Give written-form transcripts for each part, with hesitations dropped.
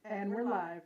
And we're live.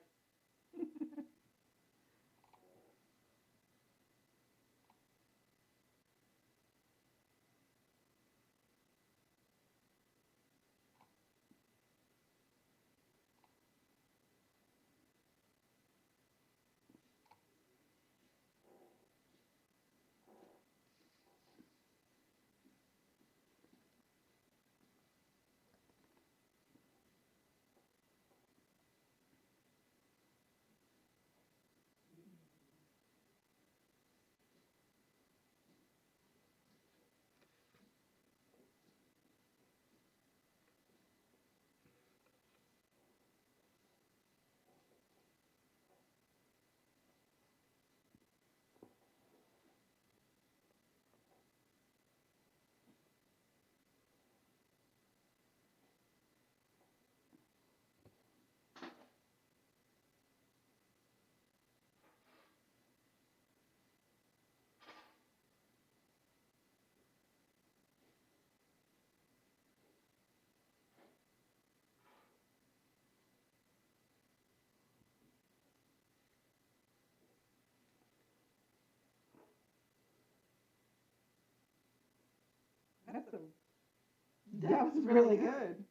That's a, that was really good.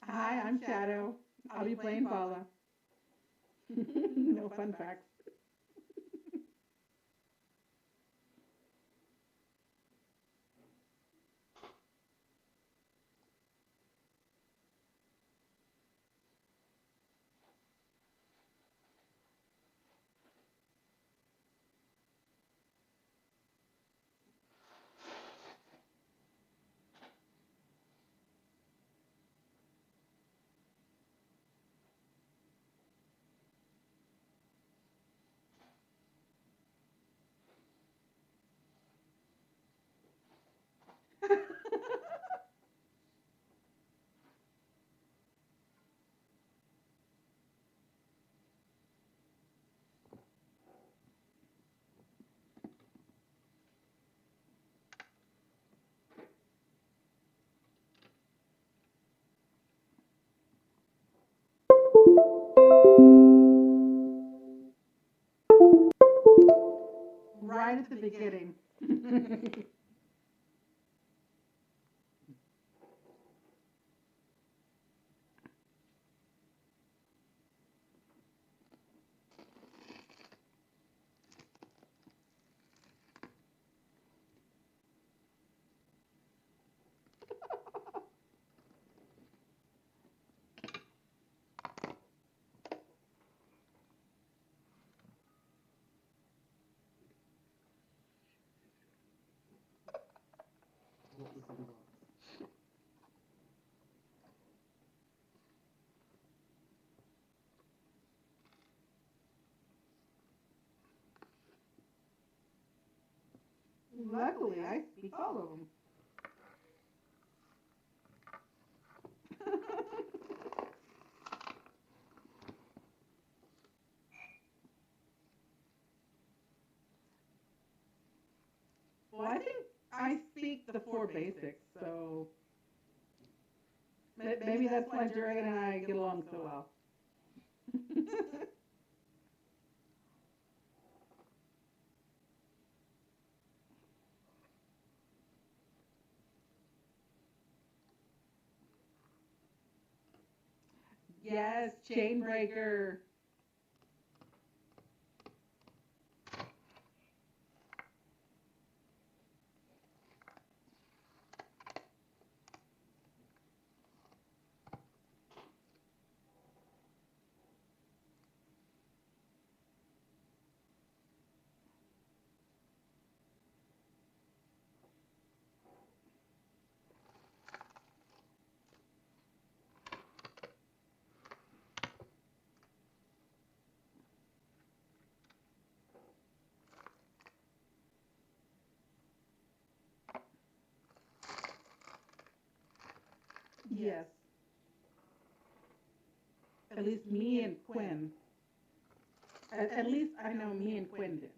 Hi, I'm Shadow. I'll be playing Vala. No fun facts. Right at the beginning. Luckily, I speak all of them. Well, I think I speak the four basics, so maybe that's why Durian and I get along so well. Yes, Chainbreaker. Yes. At least me and Quin. At least I know me and Quin did.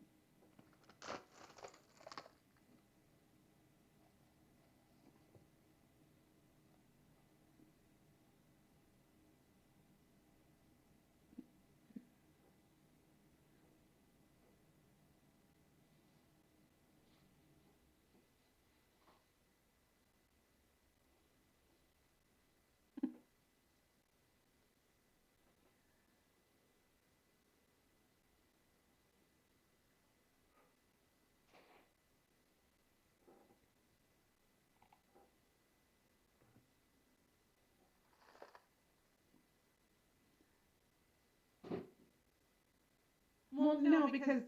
Well, no, because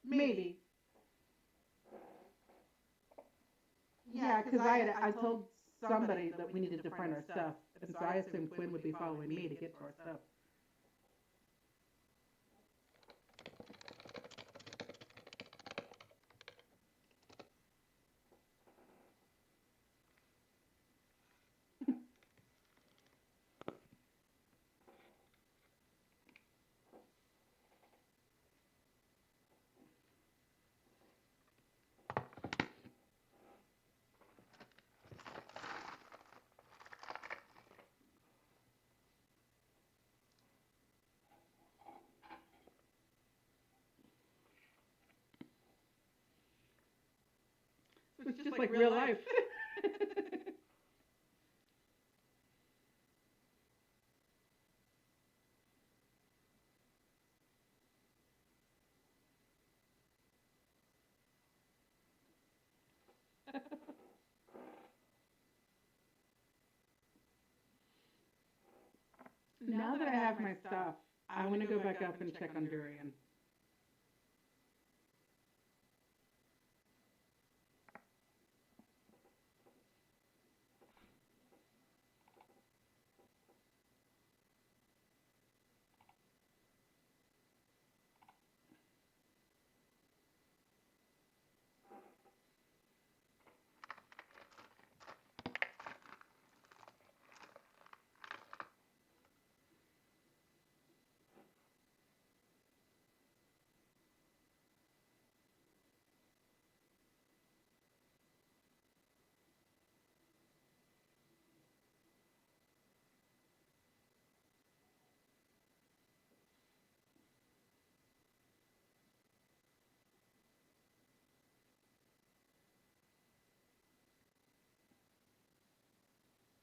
maybe. Yeah, because I told somebody that we needed to find our stuff, and so I assumed Quin would be following me to get to our stuff. It's just like real life. Now that I have my stuff, I want to go back up and check on Durian.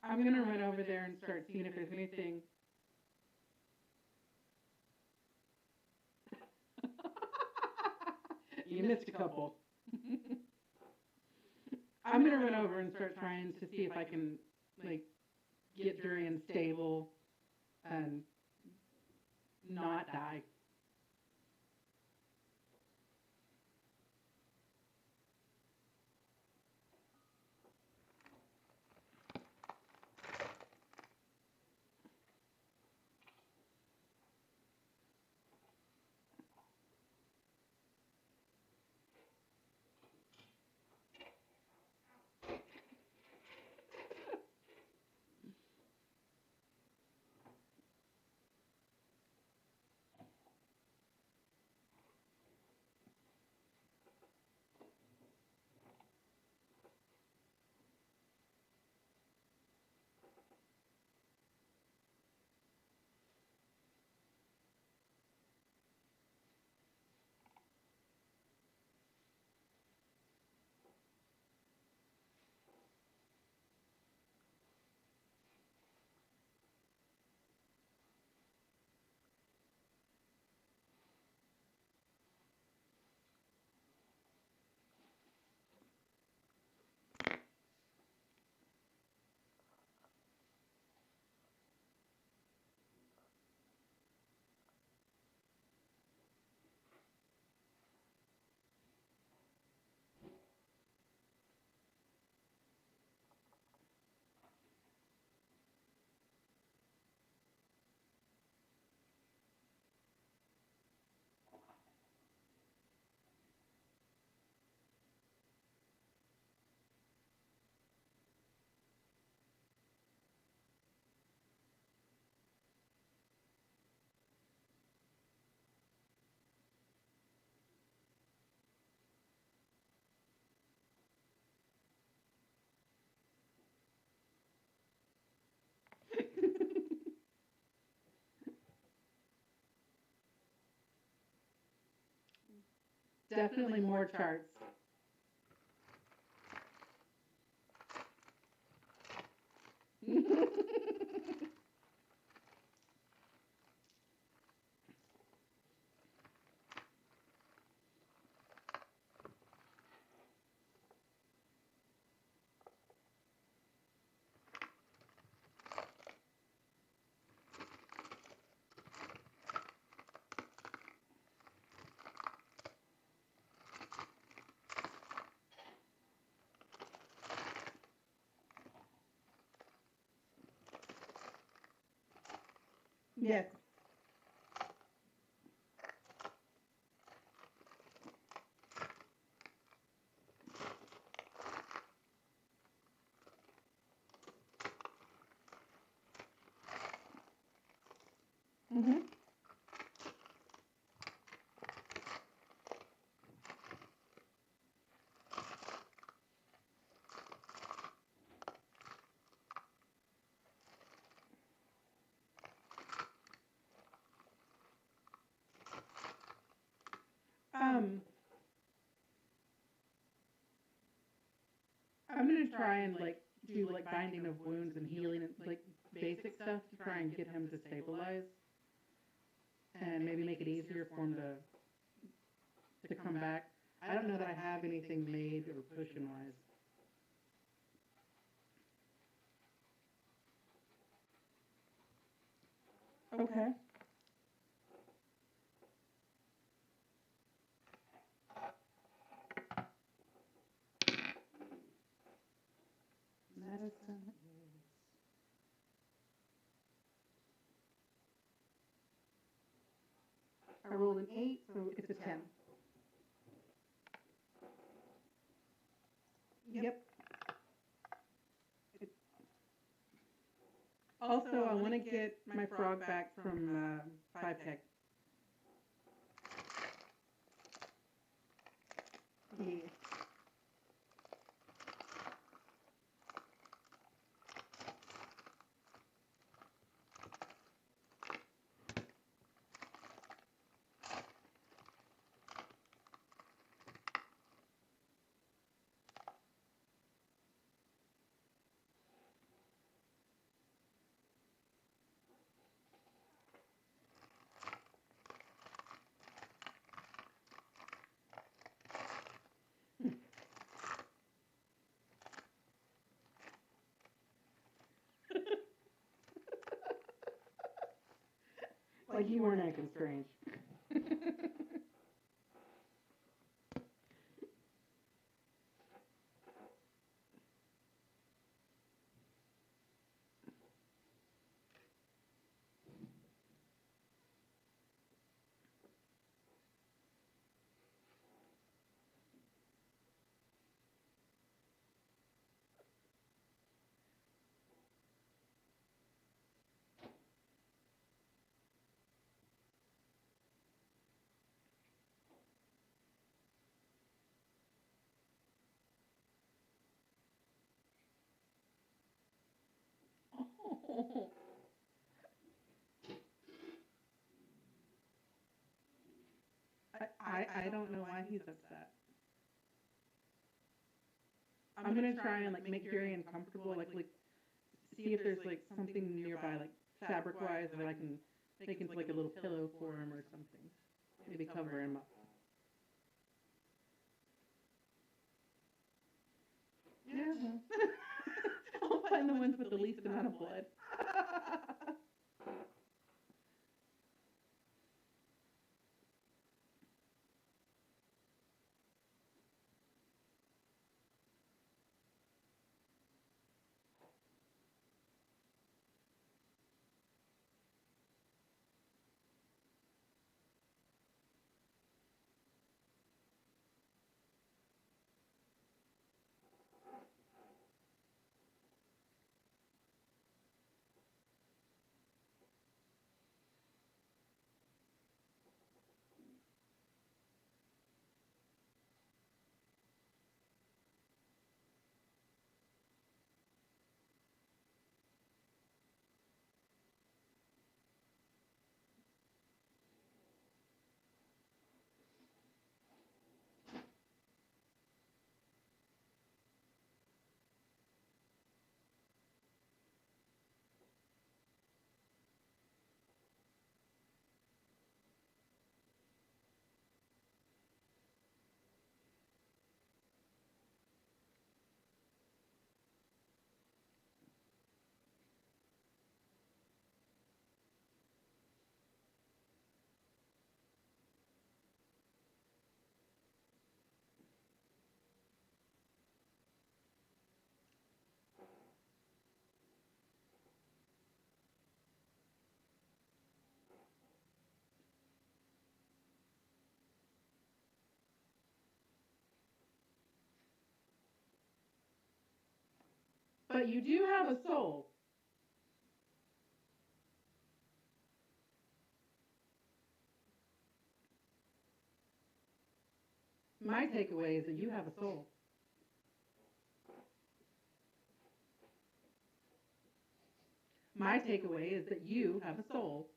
I'm going to run over there and start seeing if there's anything. You missed a couple. I'm going to run over and start trying to see if I can, like, get Durian stable and not die. definitely more charts. Yes. Mm-hmm. I'm gonna try and like do like binding of wounds and healing and like basic stuff to try and get him to stabilize and maybe make it easier for him to come back. I don't know that I have anything made or potion wise. Okay. Medicine is. I rolled an 8, so it's a 10. Yep. Also, I want to get my frog back from 5 Tech. Yeah. Like you weren't acting strange. Oh. I don't know why he's upset. I'm gonna try and like make Durian comfortable, like see if there's like something nearby, like fabric wise, that I can make into like a little pillow for him or something. Maybe cover him up. Yeah. I'll find the ones with the least amount of blood. But you do have a soul. My takeaway is that you have a soul. My takeaway is that you have a soul.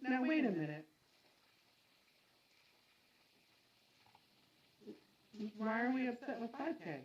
Now wait a minute. Why are we upset with 5K?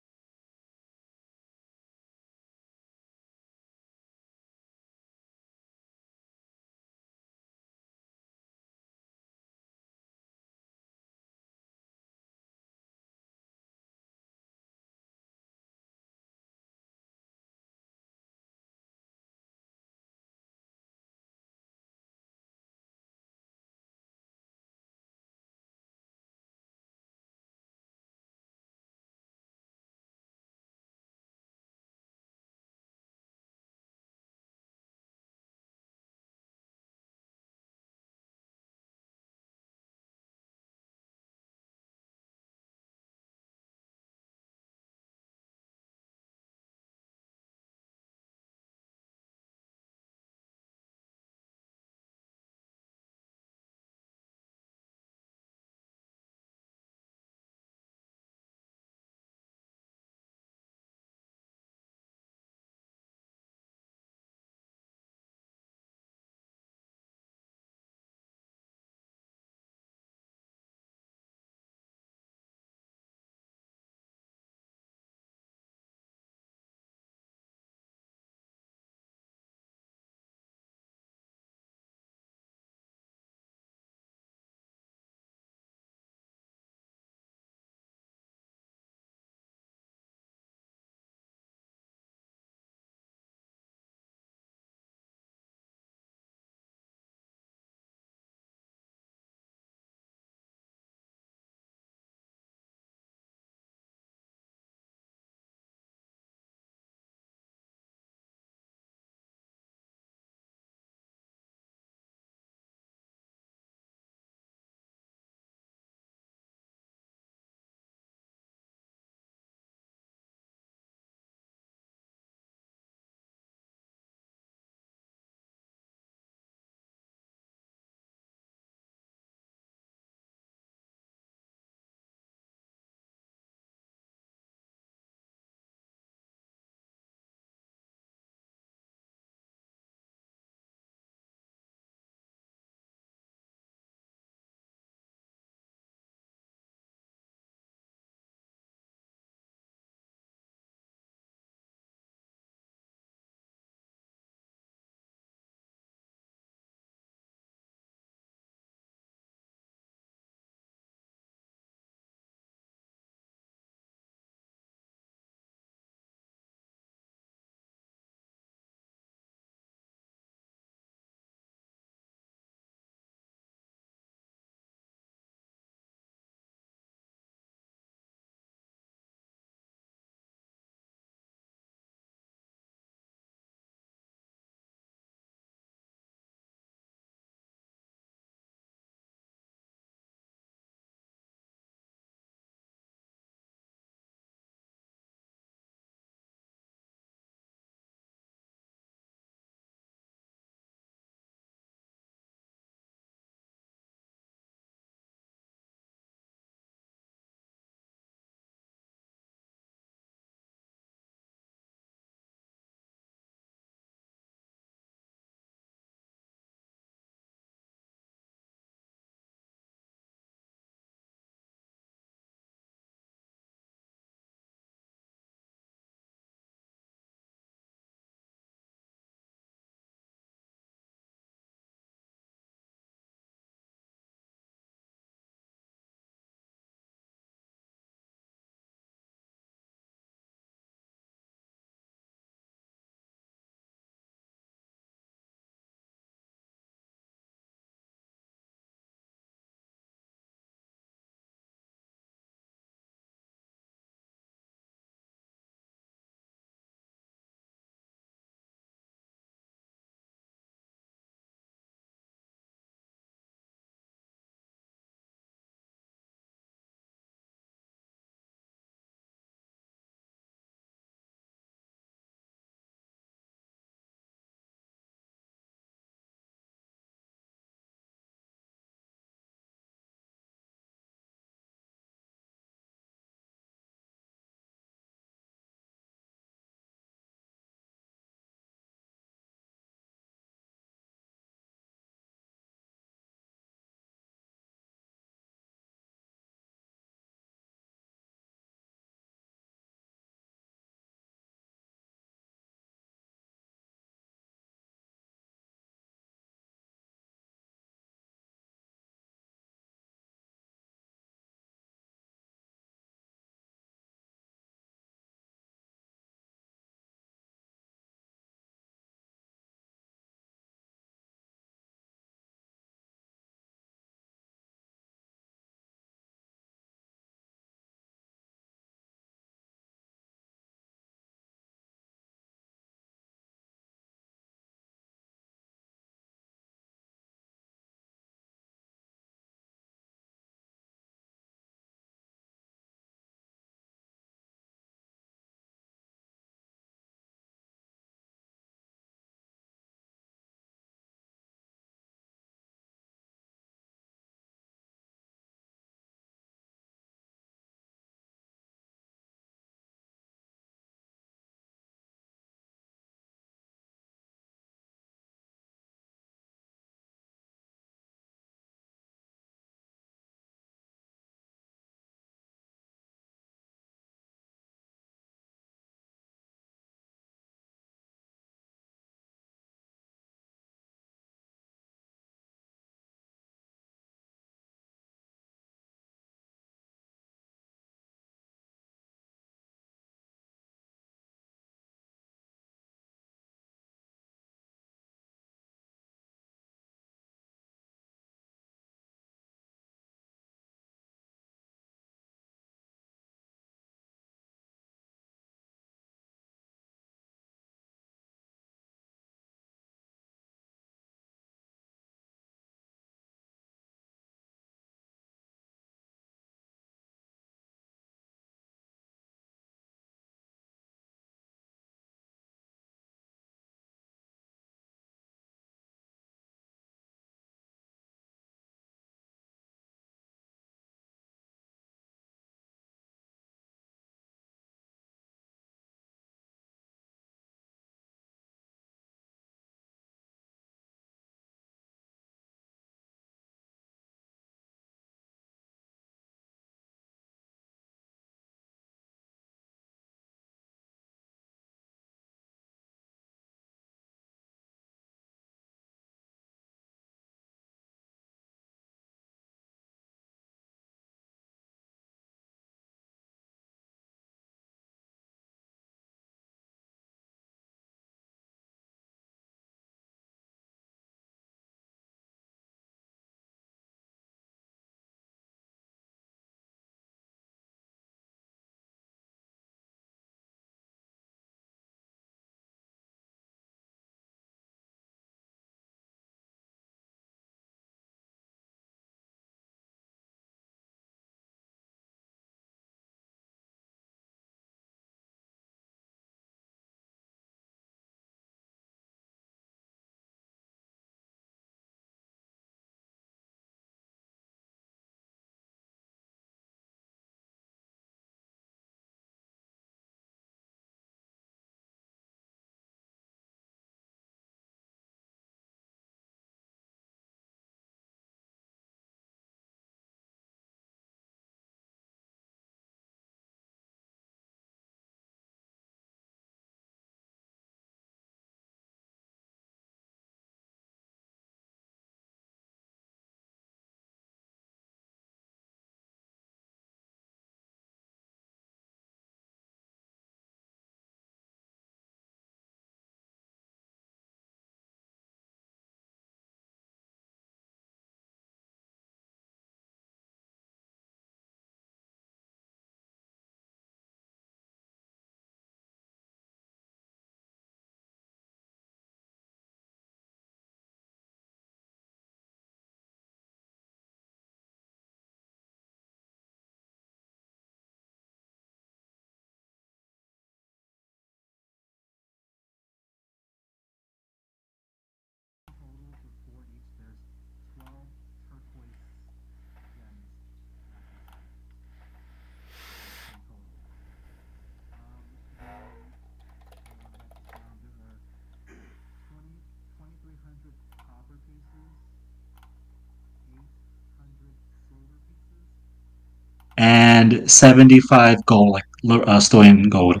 and 75 gold, like Stoyan gold.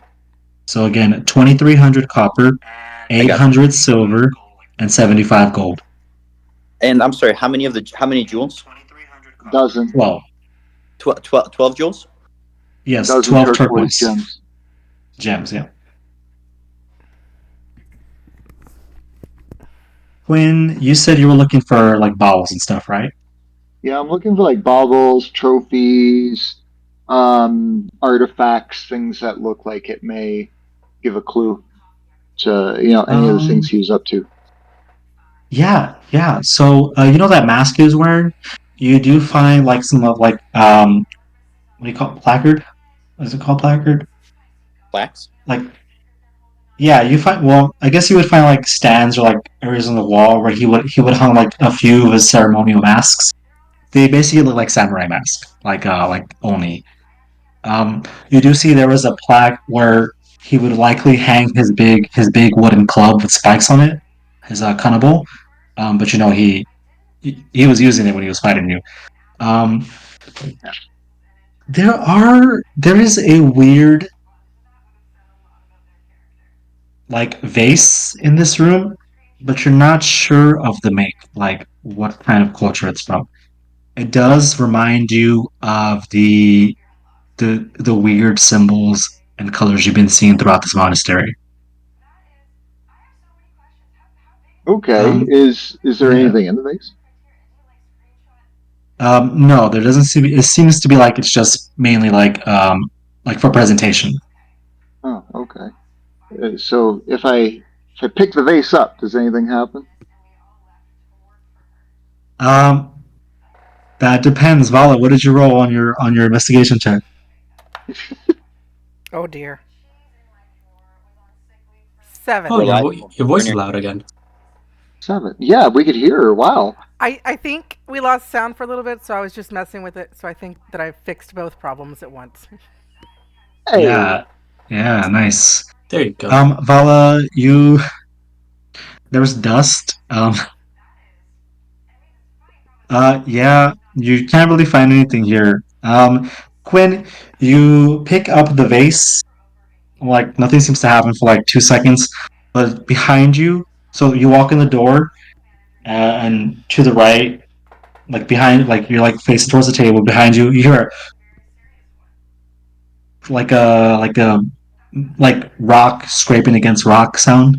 So again, 2,300 copper, I got you. 800 silver, and 75 gold. And I'm sorry, how many jewels? Dozen. 12. 12 jewels? Yes, Dozen 12 turquoise turquoise gems. gems, yeah. Quinn, you said you were looking for like bowels and stuff, right? Yeah, I'm looking for like baubles, trophies, artifacts, things that look like it may give a clue to any of the things Um, he was up to. yeah. So you know that mask he was wearing? You do find like some of like what do you call it? Placard? What is it called? Placard? Plaques? Like yeah, you find well, I guess you would find like stands or like areas on the wall where he would hung like a few of his ceremonial masks. They basically look like samurai masks, like oni. You do see there was a plaque where he would likely hang his big wooden club with spikes on it, his kanabo. But he was using it when he was fighting you. Um, Yeah. there is a weird like vase in this room, but you're not sure of the make, like what kind of culture it's from. It does remind you of the weird symbols and colors you've been seeing throughout this monastery. Okay, Um, is there yeah. anything in the vase? No, there doesn't seem. It seems to be like it's just mainly like for presentation. Oh, okay. So if I pick the vase up, does anything happen? Um, that depends. Vala, what did you roll on your investigation check? Oh dear. 7. Oh, your, Reliable. your voice is loud again. 7. Yeah, we could hear her. Wow. I think we lost sound for a little bit, so I was just messing with it. So I think that I fixed both problems at once. Hey. Yeah, nice. There you go. Vala, there was dust. Yeah, you can't really find anything here. Quinn, you pick up the vase. Like nothing seems to happen for like 2 seconds, but behind you, so you walk in the door, and to the right, like behind, like you're like facing towards the table. Behind you, you hear like rock scraping against rock sound.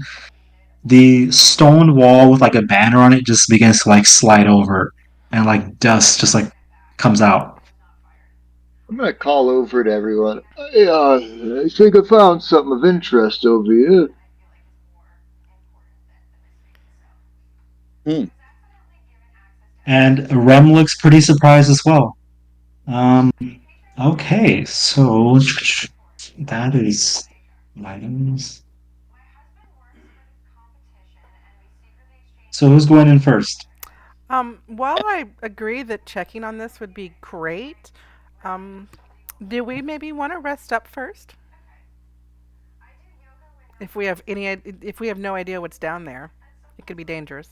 The stone wall with like a banner on it just begins to like slide over, and like dust just like comes out. I'm gonna call over to everyone. I think I found something of interest over here. Hmm. And Rem looks pretty surprised as well. Um, okay, so that is items. So who's going in first? While I agree that checking on this would be great, um, do we maybe want to rest up first? If we have no idea what's down there, it could be dangerous.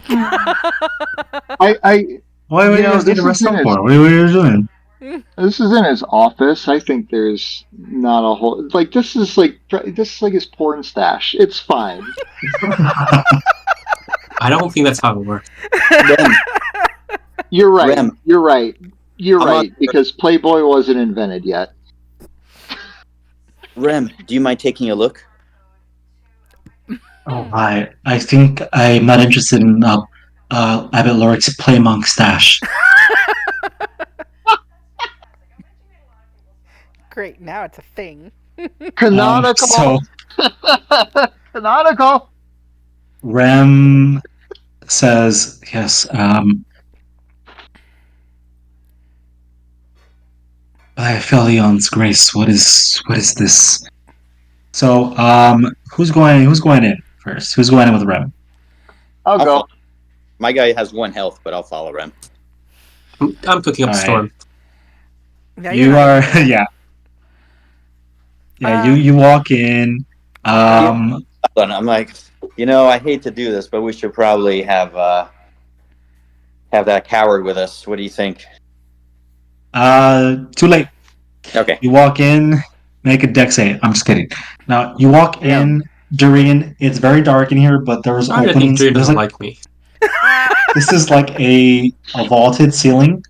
I What do you guys need to this is rest in up his for? What are you doing? this is in his office. I think there's not a whole like this is like his porn stash. It's fine. I don't think that's how it works. Rem, You're right. Rem. You're right. You're I'm right on- because Playboy wasn't invented yet. Rem, do you mind taking a look? Oh my! I think I'm not interested in Abbott Lorik's Play Monk stash. Great, now it's a thing. Canonical. So Canonical. Rem says yes. By Felion's grace, what is this? So who's going in first? Who's going in with Rem? I'll I'll go. follow. My guy has 1 health, but I'll follow Rem. I'm picking up All right. Storm. Yeah, You not are gonna do it. yeah. You walk in. Um, I'm like, I hate to do this, but we should probably have that coward with us. What do you think? Too late. Okay. You walk in, make a dex save. I'm just kidding. Now you walk in, Durian. It's very dark in here, but there's I think openings. Durian There's doesn't like like me. this is like a vaulted ceiling.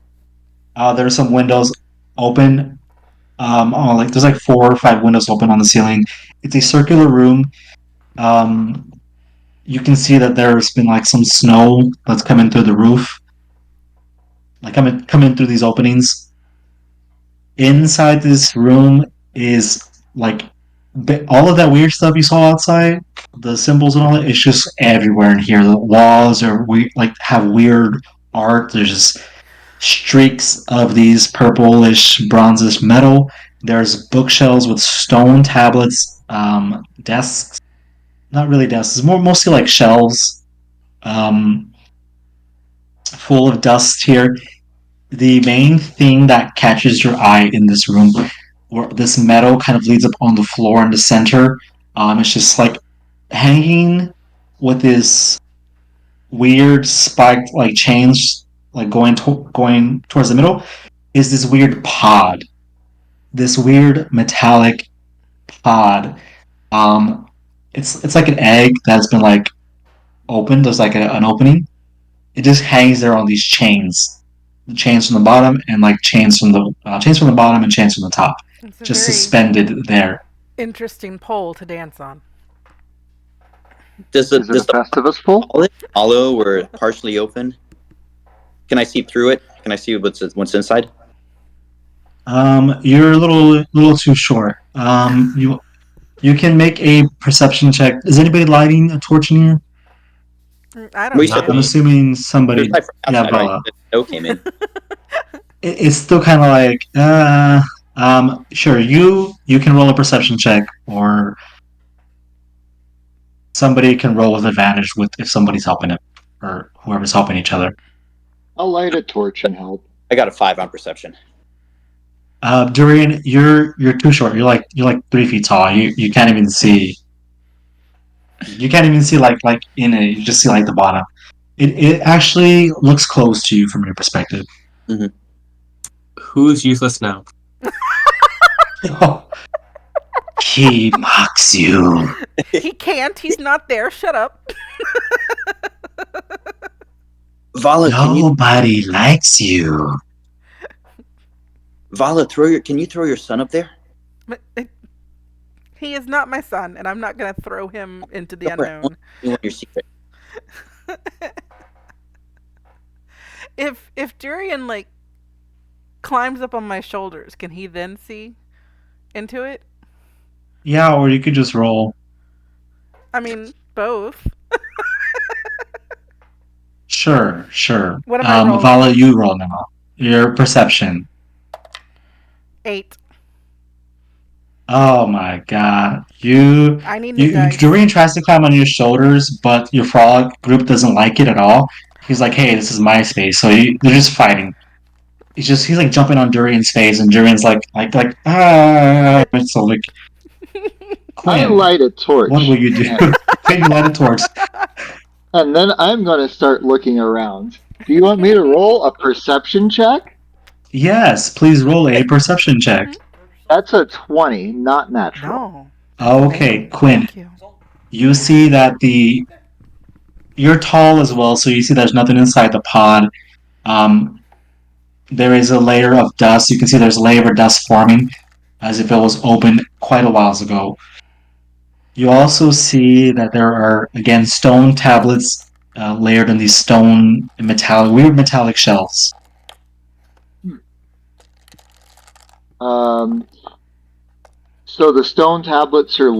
There's some windows open. There's like 4 or 5 windows open on the ceiling. It's a circular room. You can see that there's been like some snow that's coming through the roof, like coming through these openings. Inside this room is like all of that weird stuff you saw outside, the symbols and all that. It's just everywhere in here. The walls are like have weird art. There's just streaks of these purplish, bronzish metal. There's bookshelves with stone tablets, desks. Not really desks. It's mostly like shelves, um, full of dust here. The main thing that catches your eye in this room, where this metal kind of leads up on the floor in the center, it's just like hanging with this weird spiked like chains, like going towards the middle, is this weird pod, this weird metallic pod. Um, it's like an egg that's been like opened. There's like an opening. It just hangs there on these chains, the chains from the bottom and like chains from the bottom and chains from the top, It's a just very suspended there. interesting pole to dance on. Does Is it a Festivus pole? hollow or partially open? Can I see through it? Can I see what's inside? You're a little too short. You can make a perception check. Is anybody lighting a torch in here? I don't We see said I'm it. assuming somebody. There's light from Yeah, outside, right? Vala. The snow came in. It's still kind of like, sure. You can roll a perception check, or somebody can roll with advantage with if somebody's helping it, or whoever's helping each other. I'll light a torch and help. I got a 5 on perception. Durian, you're too short. You're like 3 feet tall. You can't even see. You can't even see like in it. You just see like the bottom. It actually looks closed to you from your perspective. Who's useless now? He mocks you. He can't. He's not there. Shut up. Vala, Nobody likes you. Vala, can you throw your son up there? He is not my son, and I'm not going to throw him into the Go for it. unknown. You want your secret. If Durian like climbs up on my shoulders, can he then see into it? Yeah, or you could just roll. I mean, both. Sure. What am I rolling? Vala, you roll now. Your perception. 8. Oh my god. You I need new dice. Durian tries to climb on your shoulders, but your frog group doesn't like it at all. He's like, hey, this is my space. So they're just fighting. He's like jumping on Durian's face, and Durian's like ah. So like, I Quin, light a torch. what will you do? Quin, you light a torch. And then I'm going to start looking around. Do you want me to roll a perception check? Yes, please roll a perception check. That's a 20, not natural. No. Okay, Quin, Thank you. you see that you're tall as well, so you see there's nothing inside the pod. There is a layer of dust. You can see there's a layer of dust forming as if it was opened quite a while ago. You also see that there are, again, stone tablets layered in these weird metallic shelves. So the stone tablets are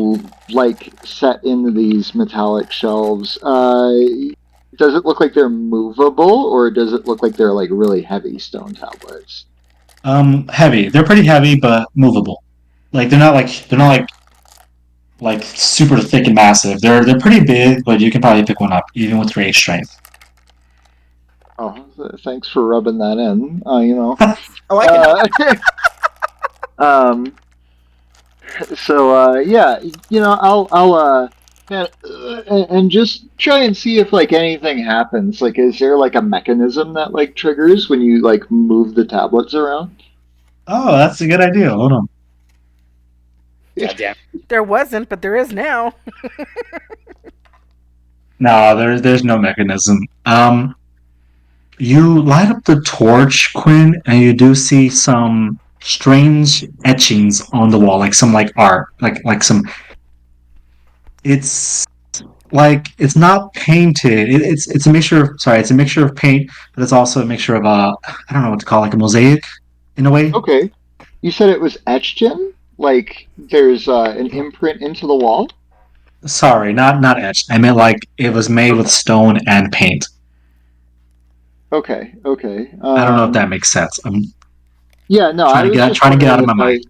like set into these metallic shelves. Does it look like they're movable, or does it look like they're like really heavy stone tablets? Heavy. They're pretty heavy, but movable. Like they're not like super thick and massive. They're pretty big, but you can probably pick one up even with your 8 strength. Oh, thanks for rubbing that in. You know. Oh, I can. So yeah, you know, I'll and just try and see if like anything happens. Like, is there like a mechanism that like triggers when you like move the tablets around? Oh, that's a good idea. Hold on. God damn. There wasn't, but there is now. No, there's no mechanism. You light up the torch, Quinn, and you do see some strange etchings on the wall, like some like art, like some. It's like it's not painted. It's a mixture of it's a mixture of paint, but it's also a mixture of I don't know what to call it, like a mosaic in a way. Okay. You said it was etched in? Like there's an imprint into the wall? Sorry, not etched. I meant like it was made with stone and paint. Okay, okay. I don't know if that makes sense. I'm Yeah, no, I was just trying to get out wondering of my if mind.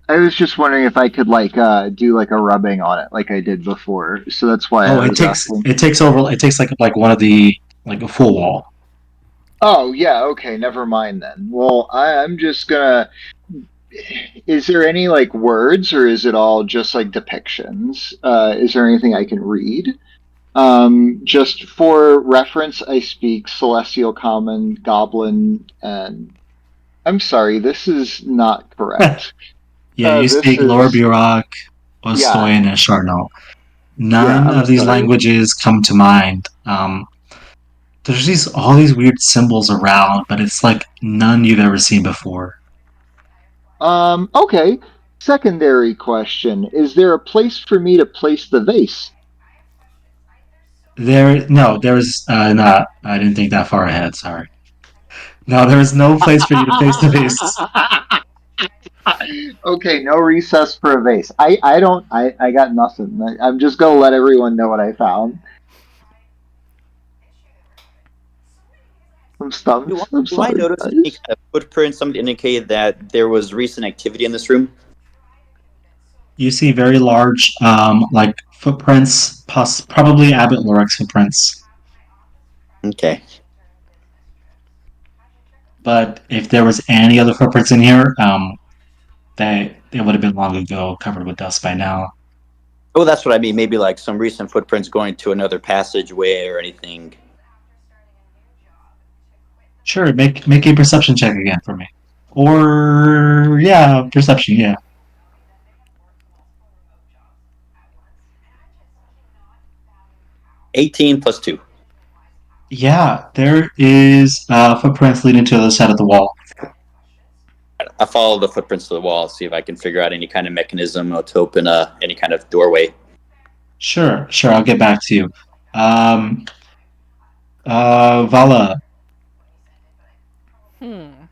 I was just wondering if I could like do like a rubbing on it like I did before. So that's why Oh, I was asking. it takes over. It takes like one of the like a full wall. Oh, yeah, okay, never mind then. Well, I'm just gonna. Is there any like words, or is it all just like depictions? Is there anything I can read? Just for reference, I speak Celestial Common, Goblin, and I'm sorry, this is not correct. Yeah, you This speak Lower is Burak, yeah, Ostoyan, and Charnel. yeah. None I'm of these sorry. languages come to mind. There's all these weird symbols around, but it's like none you've ever seen before. Okay. Secondary question: is there a place for me to place the vase? There's not. I didn't think that far ahead. Sorry. No, there is no place for you to place the vase. Okay, no recess for a vase. I got nothing. I'm just gonna let everyone know what I found. I'm stumped. I'm Do I sorry, notice any guys. kind of footprints, something to indicate that there was recent activity in this room? You see very large, like footprints, probably Abbott Lorik's footprints. Okay. But if there was any other footprints in here, they would have been long ago covered with dust by now. Oh, that's what I mean. Maybe like some recent footprints going to another passageway or anything. Sure, make a perception check again for me. Or yeah, perception, yeah. 18 plus 2. Yeah, there is footprints leading to the other side of the wall. I follow the footprints to the wall, see if I can figure out any kind of mechanism to open any kind of doorway. Sure, I'll get back to you. Um, Vala, Hmm.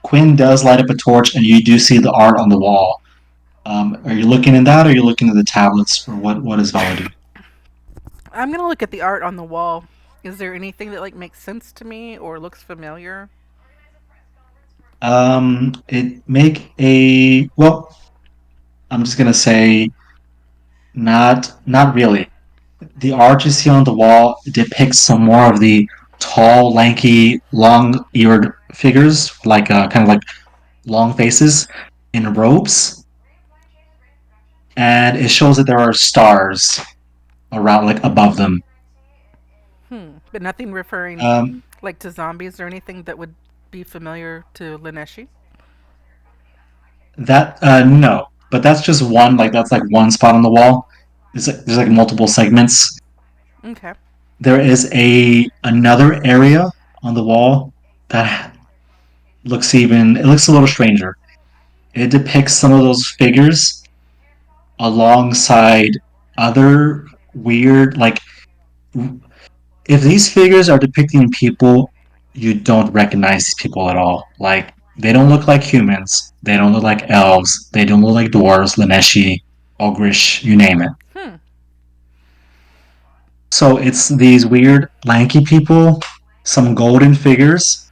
Quinn does light up a torch, and you do see the art on the wall. Are you looking in that, or are you looking at the tablets, or what does Vala do? I'm gonna look at the art on the wall. Is there anything that like makes sense to me or looks familiar? It make a well. I'm just gonna say not really. The art you see on the wall depicts some more of the tall, lanky, long-eared figures, like kind of like long faces in robes, and it shows that there are stars around, like above them. But nothing referring Um, like to zombies or anything that would be familiar to Lineshi. that no, but that's just one. Like that's like one spot on the wall. There's like multiple segments. Okay. There is another area on the wall that it looks a little stranger. It depicts some of those figures alongside other weird, like if these figures are depicting people, you don't recognize these people at all. Like they don't look like humans, they don't look like elves, they don't look like dwarves, Laneshi, Ogrish, you name it. Hmm. So it's these weird lanky people, some golden figures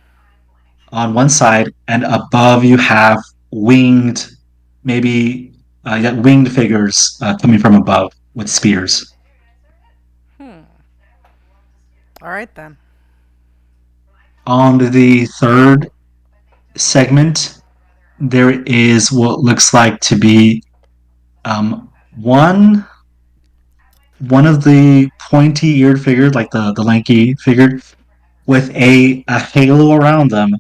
on one side, and above you have winged, maybe winged figures coming from above with spears. Hmm. All right then. On the third segment, there is what looks like to be one of the pointy-eared figures, like the lanky figure, with a halo around them.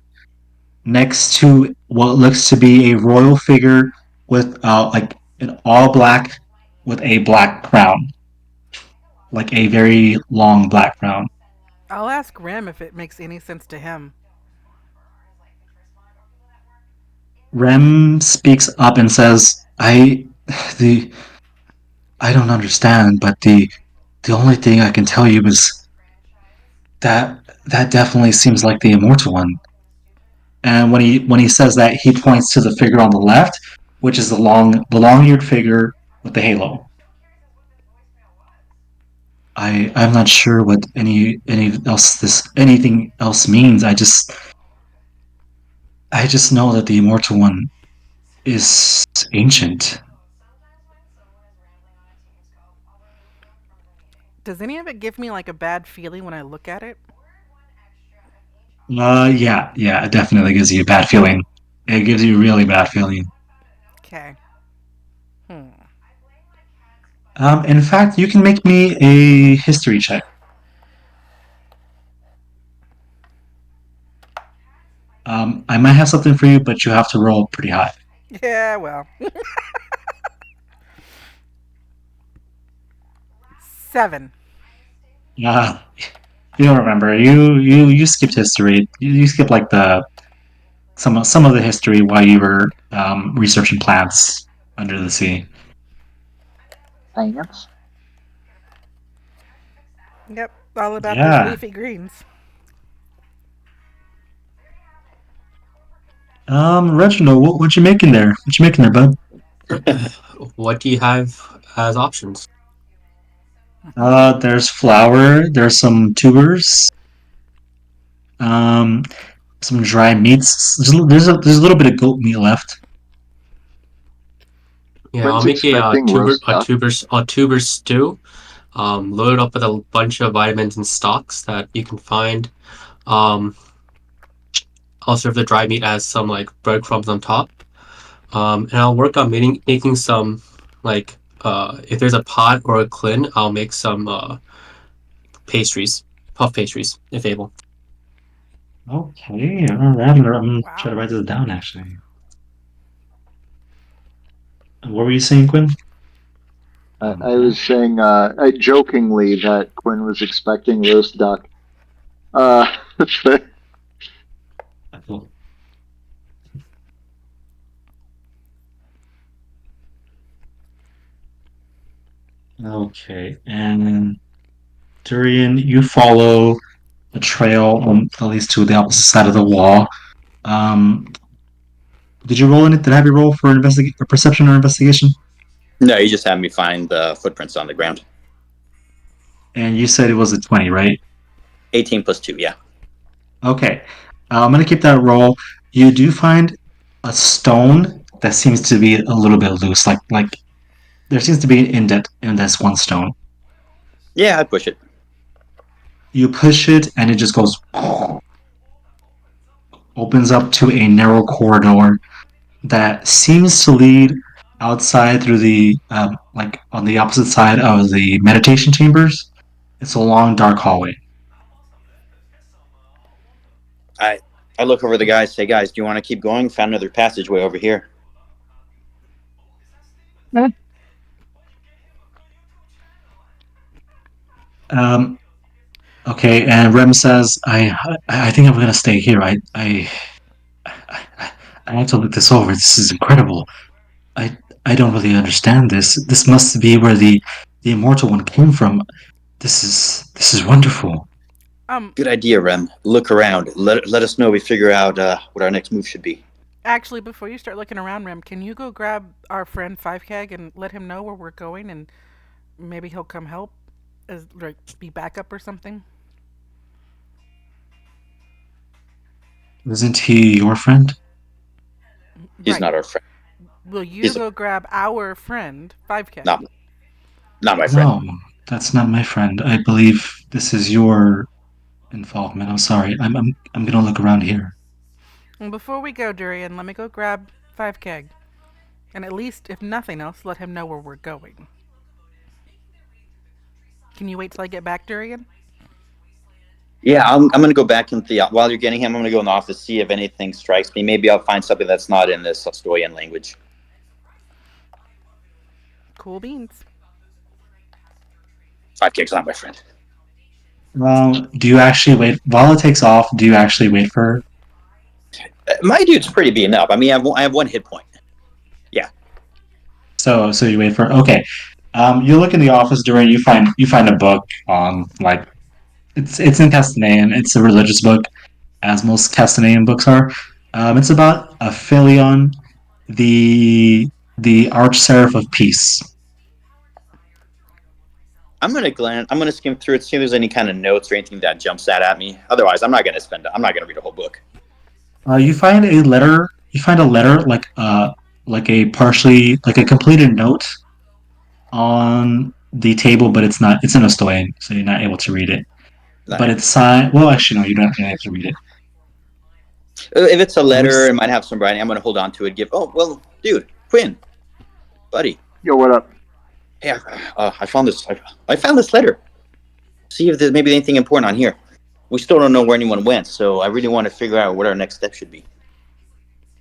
next to what looks to be a royal figure with like an all black with a black crown, like a very long black crown. I'll ask Rem if it makes any sense to him. Rem speaks up and says, the I don't understand, but the only thing I can tell you is that that definitely seems like the immortal one." And when he says that, he points to the figure on the left, which is the long-eared figure with the halo. I'm not sure what anything else means. I just know that the immortal one is ancient. Does any of it give me like a bad feeling when I look at it? Yeah, it definitely gives you a bad feeling. It gives you a really bad feeling. Okay. Hmm. In fact, you can make me a history check. I might have something for you, but you have to roll pretty high. Yeah, well. 7. Uh, you don't remember. You skipped history. You skipped like the some of the history while you were researching plants under the sea. Science. Yep, all about those Yeah. leafy greens. Reginald, what you making there? What you making there, bud? What do you have as options? There's flour. There's some tubers. Um, some dry meats. There's a little bit of goat meat left. Yeah, I'll Quinn's make expecting roast duck. a tuber stew. Load it up with a bunch of vitamins and stocks that you can find. Um, I'll serve the dry meat as some like breadcrumbs on top. And I'll work on making some like if there's a pot or a Quin, I'll make some pastries, puff pastries, if able. Okay, all right. I'm gonna try to Wow. write this down actually. What were you saying, Quinn? I was saying jokingly that Quinn was expecting roast duck. Uh, Cool. Okay, and Durian, you follow the trail on at least to the opposite side of the wall. Um, did you roll any? Did I have you roll for or perception or investigation? No, you just had me find the footprints on the ground. And you said it was a 20, right? 18 plus 2, yeah. Okay, I'm gonna keep that roll. You do find a stone that seems to be a little bit loose, like there seems to be an indent in this one stone. Yeah, I'd push it. You push it, and it just goes opens up to a narrow corridor that seems to lead outside through the like on the opposite side of the meditation chambers. It's a long, dark hallway. I I look over the guys, say, guys, do you want to keep going? Found another passageway over here. Um, okay, and Rem says, I think I'm gonna stay here. I have to look this over. This is incredible. I, I don't really understand this. This must be where the immortal one came from. This is wonderful. Um, Good idea, Rem. Look around. Let us know we figure out what our next move should be. Actually, before you start looking around, Rem, can you go grab our friend Five Keg and let him know where we're going, and maybe he'll come help, as like be backup or something? Isn't he your friend? He's Right. not our friend. Will you He's go grab our friend Five Keg? not not my friend. No, that's not my friend. I believe this is your involvement. I'm sorry. I'm gonna look around here. And before we go, Durian, let me go grab Five Keg, and at least, if nothing else, let him know where we're going. Can you wait till I get back, Durian? Yeah, I'm gonna go back into the while you're getting him. I'm gonna go in the office see if anything strikes me. Maybe I'll find something that's not in this Stoyan language. Cool beans. 5 kicks on my friend. Do you actually wait? Vala takes off. Do you actually wait for her? My dude's pretty beaten up. I mean, I have 1 hit point. So you wait for her. Okay. You look in the office, Durian. You find a book on like it's in Castanian. It's a religious book, as most Castanian books are. It's about a Philion, the arch seraph of peace. I'm gonna skim through it, see if there's any kind of notes or anything that jumps out at me. Otherwise, I'm not gonna read a whole book. You find a letter. You find a letter like a completed note on the table, but it's not. It's in Estoian, so you're not able to read it. Nice. But it's signed. Well, actually, no, you don't have to read it. If it's a letter, it might have some writing. I'm gonna hold on to it. Oh well, dude, Quin, buddy. Yo, what up? Hey, I found this. I found this letter. See if there's maybe anything important on here. We still don't know where anyone went, so I really want to figure out what our next step should be.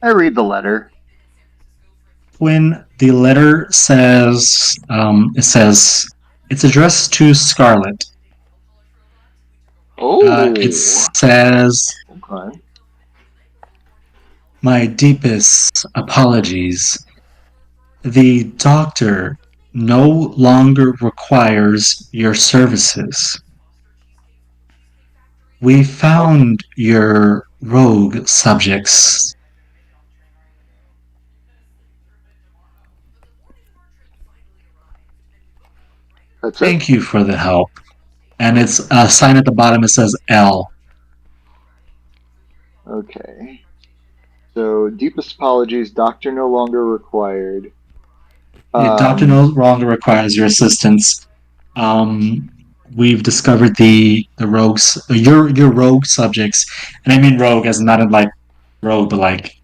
I read the letter. When the letter says, it's addressed to Scarlet. Oh. It says, Okay. "My deepest apologies. The doctor no longer requires your services. We found your rogue subjects. That's Thank you for the help." And it's a sign at the bottom. It says L. Okay. So, deepest apologies. Doctor no longer required. Doctor no longer requires your assistance. We've discovered the rogues, your rogue subjects, and I mean rogue as not in like rogue, but like,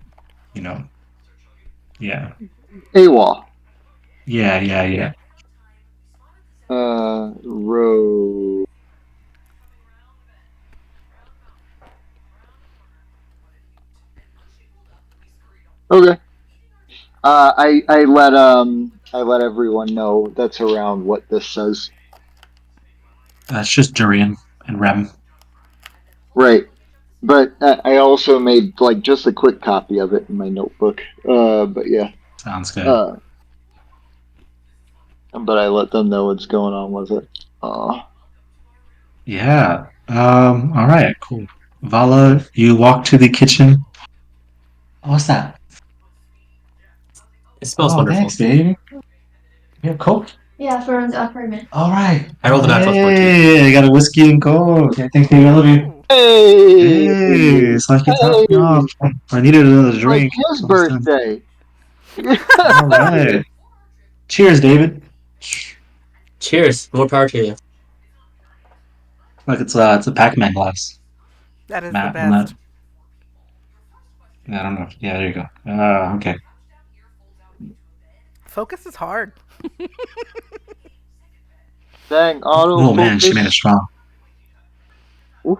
yeah, AWOL. yeah. Row. Okay. I let everyone know that's around what this says. That's just Durian and Rem. Right. But I also made like just a quick copy of it in my notebook. But yeah. Sounds good. But I let them know what's going on with it. Yeah. All right. Cool. Vala, you walk to the kitchen. What's that? It smells wonderful. Thanks, baby. You have Coke? Yeah, for the apartment. All right. I rolled a natural 14. Hey, I got a whiskey and Coke. I think they love you. Hey, so I can top me off. I needed another drink. Like his birthday. All right. Cheers, David. Cheers. More power to you. Look, it's a Pac-Man glass. That is Matt, the best. Yeah, I don't know. Yeah, there you go. Okay. Focus is hard. Dang, auto. Oh man, she made it strong. Oof.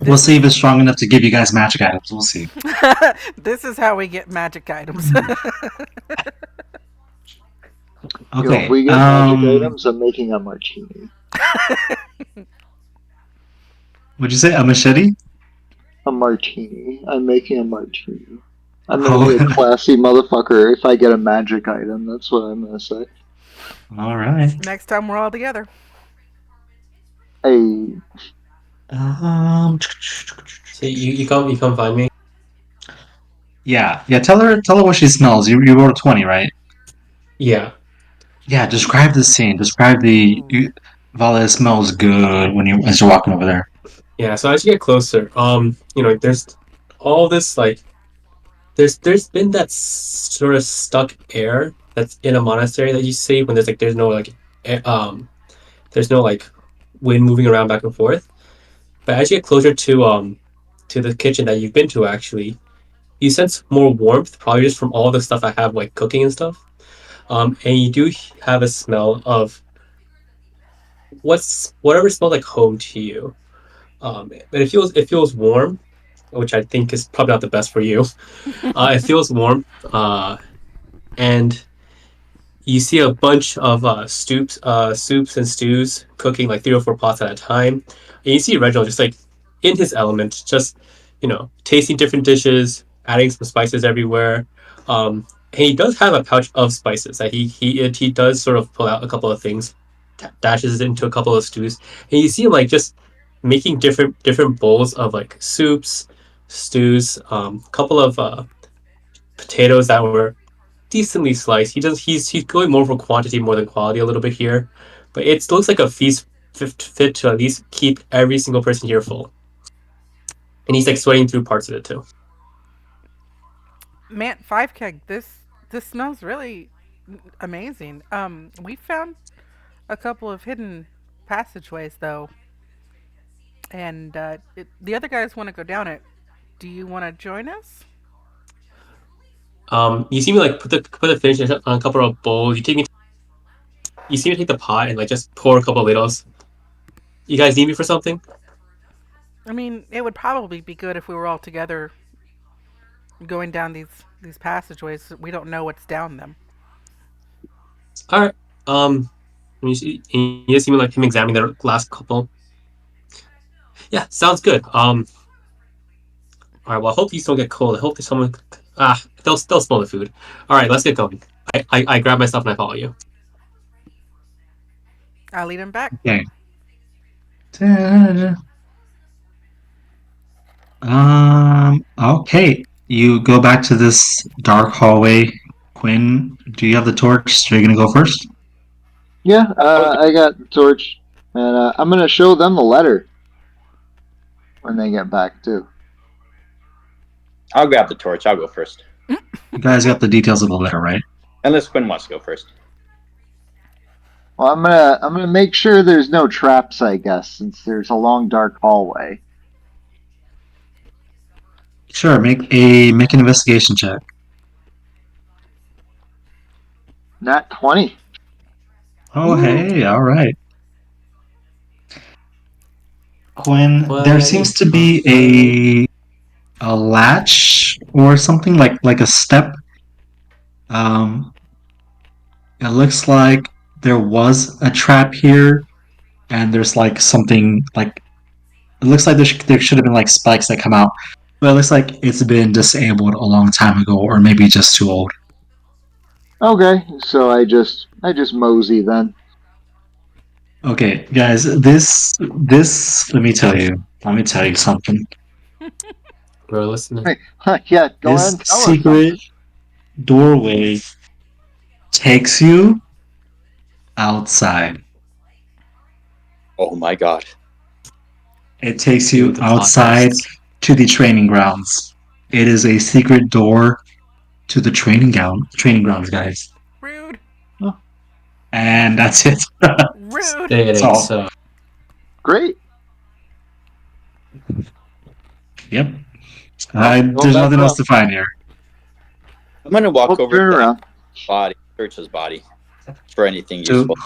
We'll see if it's strong enough to give you guys magic items. We'll see. This is how we get magic items. Okay. If we get magic items, I'm making a martini. Would you say a machete? A martini. I'm making a martini. I'm gonna be a classy motherfucker if I get a magic item. That's what I'm gonna say. All right. Next time we're all together. Hey. So you come find me. Yeah. Tell her what she smells. You rolled a 20, right? Yeah. Yeah. Describe the scene. Describe Vala smells good as you're walking over there. Yeah. So as you get closer, there's all this like, there's been that sort of stuck air that's in a monastery that you see when there's no wind moving around back and forth. But as you get closer to the kitchen that you've been to, actually, you sense more warmth, probably just from all the stuff I have like cooking and stuff. And you do have a smell of whatever smells like home to you. And it feels warm, which I think is probably not the best for you. It feels warm, and you see a bunch of soups and stews cooking like 3 or 4 pots at a time. And you see Reginald just like in his element, just tasting different dishes, adding some spices everywhere. And he does have a pouch of spices that he does sort of pull out a couple of things, dashes it into a couple of stews, and you see him like just making different bowls of like soups, stews, couple of potatoes that were decently sliced. He's going more for quantity more than quality a little bit here, but it looks like a feast fit to at least keep every single person here full. And he's like sweating through parts of it too. Man, 5 keg, this smells really amazing. We found a couple of hidden passageways though, and the other guys want to go down it. Do you want to join us? You see me like put the fish on a couple of bowls. You see me take the pot and like just pour a couple of ladles. You guys need me for something? I mean, it would probably be good if we were all together going down these passageways. We don't know what's down them. All right. You see me like him examining the last couple. Yeah, sounds good. All right. Well, I hope these don't get cold. I hope there's someone. They'll smell the food. All right, let's get going. I grab my stuff and I follow you. I'll lead him back. Okay. Okay. You go back to this dark hallway. Quinn, do you have the torch? Are you gonna go first? Yeah, I got the torch, and I'm gonna show them the letter when they get back too. I'll grab the torch. I'll go first. You guys got the details of the letter, right? Unless Quinn wants to go first. Well, I'm gonna make sure there's no traps, I guess, since there's a long dark hallway. Sure. Make an investigation check. Nat 20. Oh, hey, all right. Quinn, there seems to be a latch or something like a step. It looks like there was a trap here, and there's like something like it looks like there should have been like spikes that come out, but it looks like it's been disabled a long time ago, or maybe just too old. Okay, so I just mosey then. Okay, guys, this let me tell you something. We're listening. Yeah, go This ahead and tell us secret something. doorway takes you outside. Oh my god. It takes To you the outside podcasts. to the training grounds. It is a secret door to the training grounds, guys. Rude. And that's it. Rude. It That's ain't all. so. Great. Yep. Well, There's back nothing else up. to find here. I'm gonna walk We'll over turn to around. body, search his body for anything So, useful.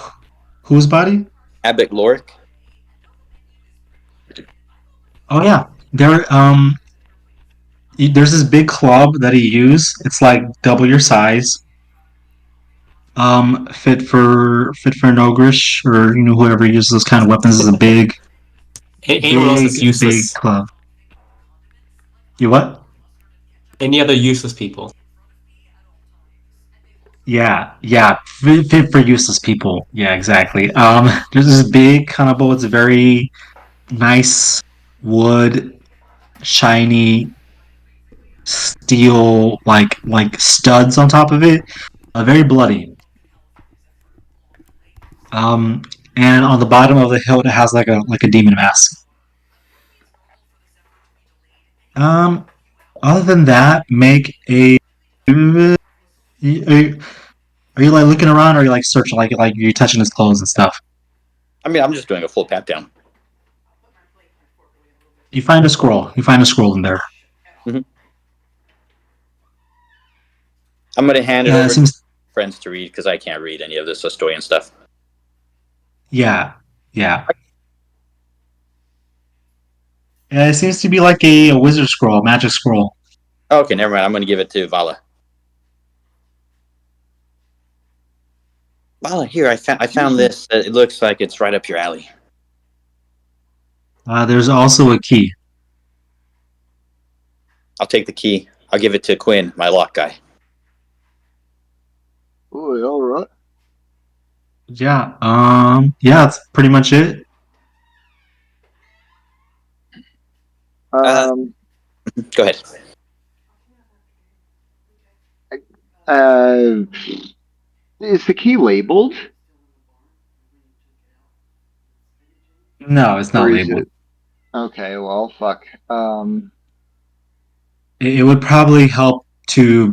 whose body? Abbott Lorick. Oh yeah, there's this big club that he used. It's like double your size. Fit for an ogrish or whoever uses those kind of weapons is a Anyone else is big useless. club. You what? Any other useless people. Yeah, fit for useless people. Yeah, exactly. There's this big kind of bowl. It's very nice wood, shiny steel, like studs on top of it. Very bloody. Um, and on the bottom of the hilt, it has like a demon mask. Um, Other than that, make a. Are you, are you like looking around, or are you like searching, like you're touching his clothes and stuff? I mean, I'm just doing a full pat down. You find a scroll. You find a scroll in there. I'm gonna hand it Yeah, over it to seems. friends to read because I can't read any of this historian stuff. Yeah, Yeah. Yeah, it seems to be like a wizard scroll, magic scroll. Okay, never mind. I'm going to give it to Vala. Vala, here, I found this. It looks like it's right up your alley. There's also a key. I'll take the key. I'll give it to Quin, my lock guy. Oh, all right. Yeah. Yeah, that's pretty much it. Um, Go ahead. Is the key labeled? No, it's Or not is labeled. it? Okay, well, fuck. It would probably help to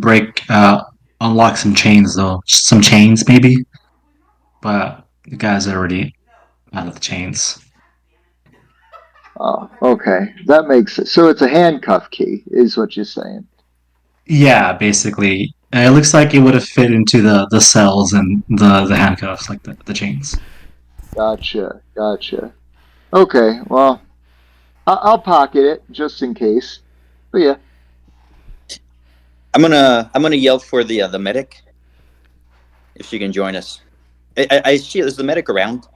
unlock some chains, though. Some chains, maybe. But the guy's already out of the chains. Oh, okay. That makes it. So it's a handcuff key, is what you're saying. Yeah, basically. It looks like it would have fit into the cells and the handcuffs, like the chains. Gotcha. Okay, well, I'll pocket it just in case. But yeah. I'm gonna yell for the medic if she can join us. Is the medic around?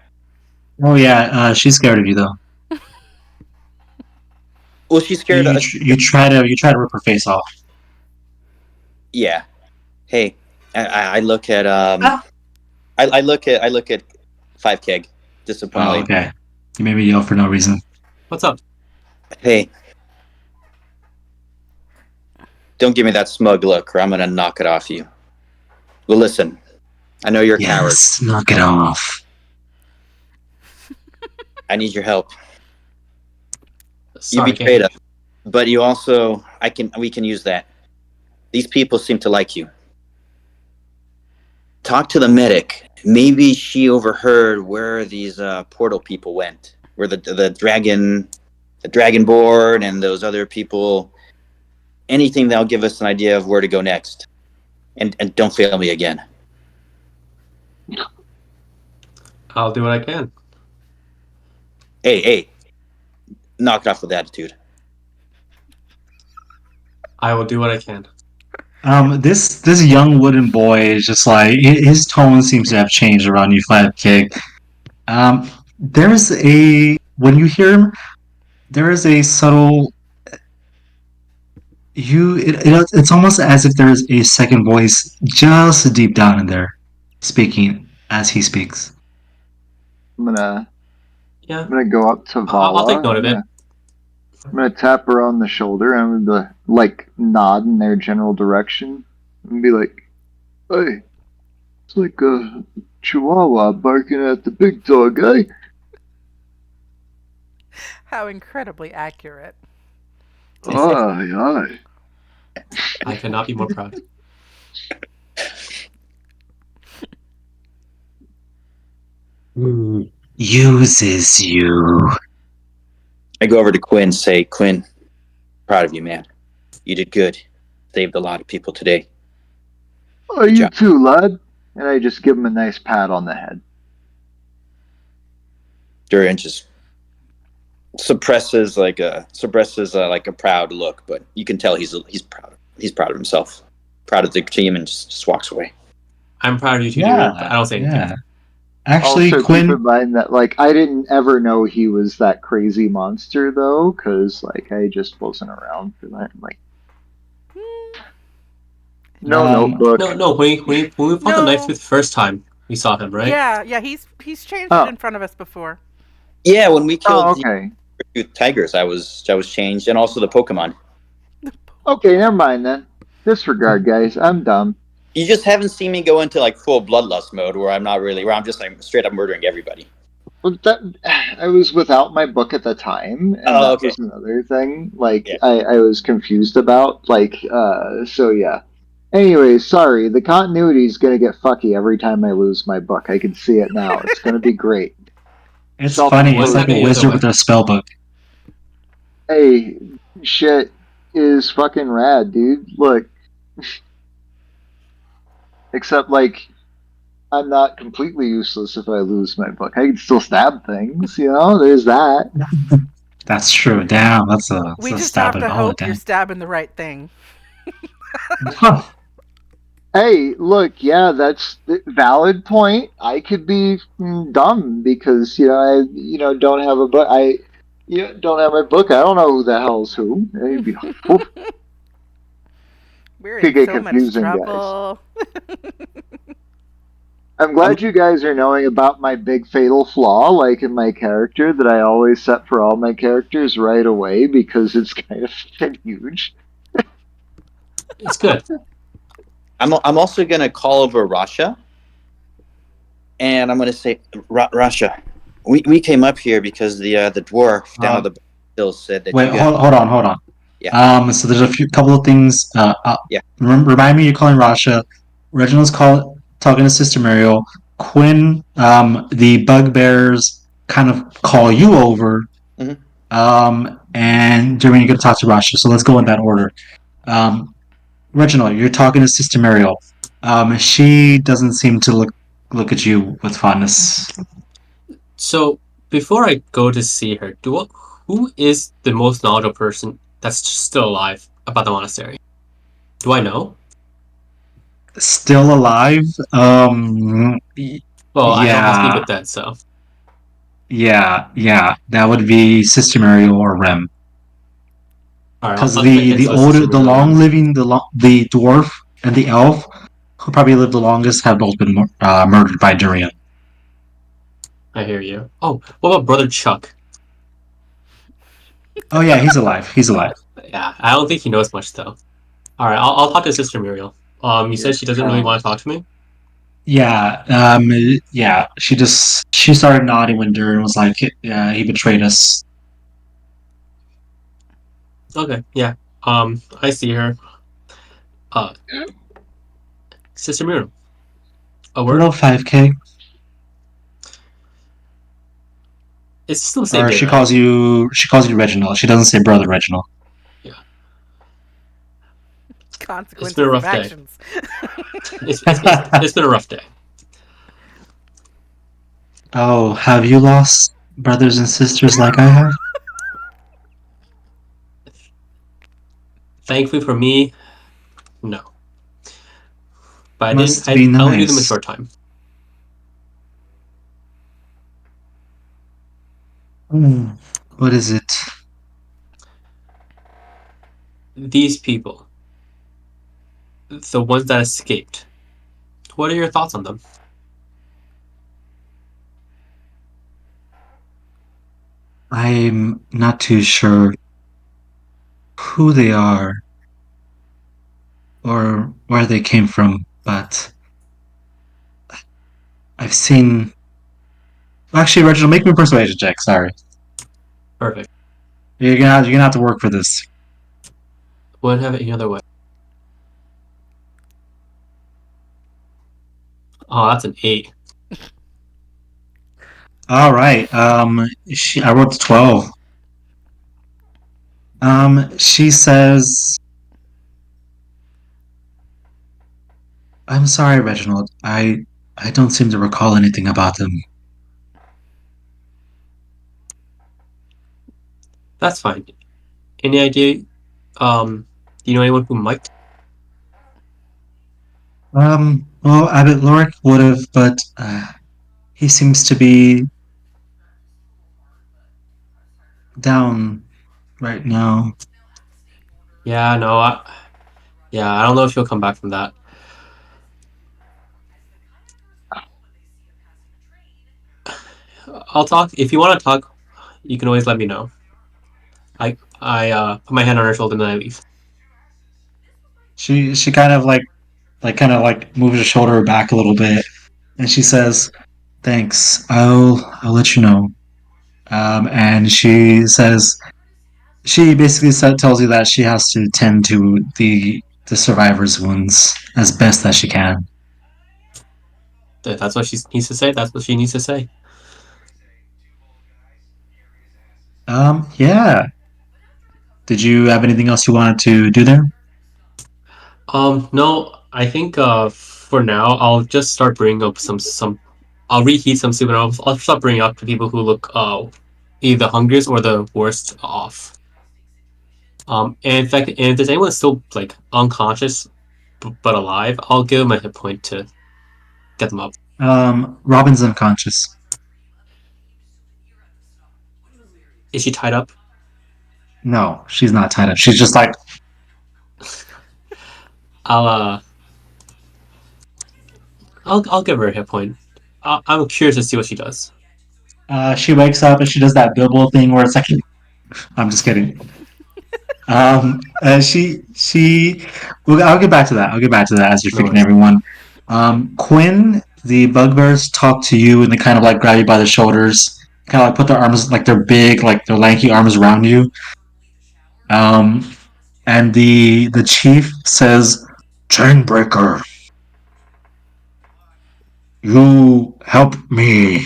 Oh yeah, she's scared of you though. Well, she's scared. You try to rip her face off. Yeah. Hey, I look at I look at 5 keg disappointed. Oh, okay. You made me yell for no reason. What's up? Hey, don't give me that smug look, or I'm gonna knock it off you. Well, listen, I know you're a coward. Yes, knock it off. I need your help. Sorry, You betrayed us, but you also we can use that. These people seem to like you. Talk to the medic. Maybe she overheard where these portal people went, where the dragonborn and those other people. Anything that'll give us an idea of where to go next. And don't fail me again. I'll do what I can. Hey, knock it off with attitude. I will do what I can. This young wooden boy is just like his tone seems to have changed around you, 5K. There's when you hear him, there is a subtle. It's almost as if there is a second voice just deep down in there, speaking as he speaks. I'm gonna Yeah, go up to Vala. I'll take note of it. I'm gonna tap her on the shoulder and I'm gonna like nod in their general direction and be like, "Hey, it's like a chihuahua barking at the big dog, eh?" How incredibly accurate. Aye, aye. I cannot be more proud. Uses you. I go over to Quin, say, Quin, proud of you, man. You did good. Saved a lot of people today. Oh, you too, lad. And I just give him a nice pat on the head. Durian just suppresses like a proud look, but you can tell he's proud. He's proud of himself, proud of the team, and just walks away. I'm proud of you too, Yeah, Durian, but I don't say anything. Yeah. Actually, also, Quin. keep in mind that like I didn't ever know he was that crazy monster though, because like I just wasn't around for that. Like, no notebook. No. When we fought the Knifesmith first time, we saw him, right? Yeah. He's changed it in front of us before. Yeah, when we killed okay. the tigers, I was changed, and also the Pokemon. Okay, never mind then. Disregard, guys. I'm dumb. You just haven't seen me go into like full bloodlust mode, where I'm just like straight up murdering everybody. Well, I was without my book at the time, and that was another thing. Like I was confused about. Like so yeah. Anyways, sorry. The continuity is gonna get fucky every time I lose my book. I can see it now. It's gonna be great. It's funny. It's like a wizard with a spell book. Hey, shit is fucking rad, dude. Look. Except, like, I'm not completely useless if I lose my book. I can still stab things, you know. There's that. That's true. Damn, that's We a just stab have at to Vala. hope you're Damn. stabbing the right thing. Hey, look, yeah, that's a valid point. I could be dumb because don't have a book. Don't have my book. I don't know who the hell's who. We're Could in get so much confusing, guys. trouble. I'm I'm glad you guys are knowing about my big fatal flaw, like in my character, that I always set for all my characters right away because it's kind of huge. It's good. I'm also gonna call over Rasha, and I'm gonna say, Rasha, we came up here because the dwarf down at Um, the hill said that wait, you got hold on. yeah So there's a couple of things. yeah. Remind me, you're calling Rasha. Reginald's talking to Sister Muriel. Quin, the bugbears kind of call you over. Mhm. And Durian, you're going to talk to Rasha. So let's go in that order. Reginald, you're talking to Sister Muriel. She doesn't seem to look at you with fondness. So before I go to see her, who is the most knowledgeable person that's still alive about the monastery? Do I know? Still alive? Well, I know most people Yeah, dead, so yeah. That would be Sister Muriel or Rem. all right. Because I'll check the into the older, system the real long then. living, the dwarf and the elf who probably lived the longest have both been murdered by Durian. I hear you. Oh, what about Brother Chuck? Oh yeah, he's alive. He's alive. Yeah, I don't think he knows much though. All right, I'll talk to Sister Muriel. You said Your she doesn't really want count. to talk to me. Yeah, yeah. She started nodding when Durian was like, "Yeah, he betrayed us." Okay, yeah. I see her. Uh, Sister Muriel, a word? Hello, 5K. It's still the same Or day, right? she calls you Reginald. She doesn't say brother Reginald. Yeah. It's been a Consequences of rough day. actions. It's been a rough day. Oh, have you lost brothers and sisters like I have? Thankfully for me, no. But I didn't. Must be I only knew them a nice. short time. What is it? These people, the ones that escaped. What are your thoughts on them? I'm not too sure who they are or where they came from, but I've seen. Actually, Reginald, make me a persuasion check. Sorry, Perfect. you're gonna have to work for this. Wouldn't have it any other way. Oh, that's an 8. All right. I wrote 12. She says, "I'm sorry, Reginald. I don't seem to recall anything about them." That's fine. Any idea? Do you know anyone who might? Well, Abbot Lorick would have, but he seems to be down right now. Yeah, no. I don't know if he'll come back from that. I'll talk. If you want to talk, you can always let me know. I put my hand on her shoulder and then I leave. She kind of like moves her shoulder back a little bit, and she says, "Thanks. I'll let you know." And she basically tells you that she has to tend to the survivor's wounds as best as she can. If that's what she needs to say. That's what she needs to say. Yeah. Did you have anything else you wanted to do there? No. I think for now, I'll just start bringing up some. I'll reheat some soup, and I'll start bringing up the people who look either the hungriest or the worst off. And in fact, and if there's anyone still like unconscious but alive, I'll give them a hit point to get them up. Robin's unconscious. Is she tied up? No, she's not tied up. She's just like, I'll I'll give her a hit point. I'm curious to see what she does. she wakes up and she does that Bilbo thing where it's like, I'm just kidding. Well, I'll get back to that. I'll get back to that as you're No freaking worries. everyone. Quinn, the bugbears talk to you and they kind of like grab you by the shoulders, kind of like put their arms, like their big, like their lanky arms around you. And the chief says, Chainbreaker, you help me.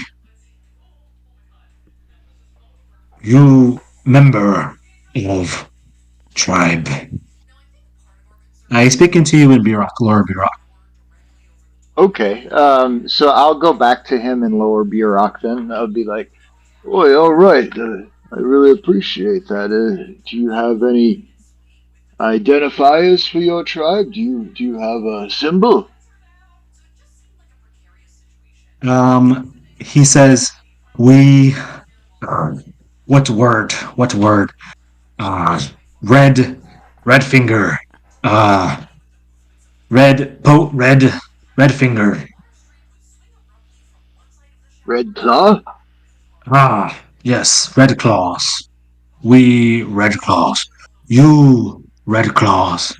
You member of tribe. I speaking to you in Birok, Lower Birok. Okay, so I'll go back to him in Lower Burok then. I'll be like, "Boy, all right. I really appreciate that. Do you have any identifiers for your tribe? Do you have a symbol?" He says, we. Uh, what word? What word? Uh, red. Red finger. Uh, red finger. Red claw. Ah, yes, red claws. We red claws. You red claws.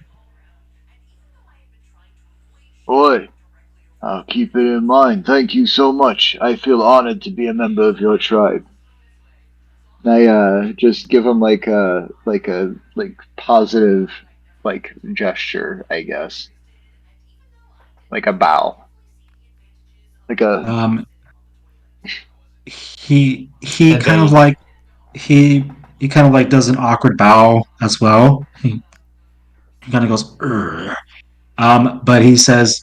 Boy, I'll keep it in mind. Thank you so much. I feel honored to be a member of your tribe. I just give him like positive like gesture, I guess, like a bow, like a Um, he And kind of then like he kind of like does an awkward bow as well. He kind of goes, "Urgh." But he says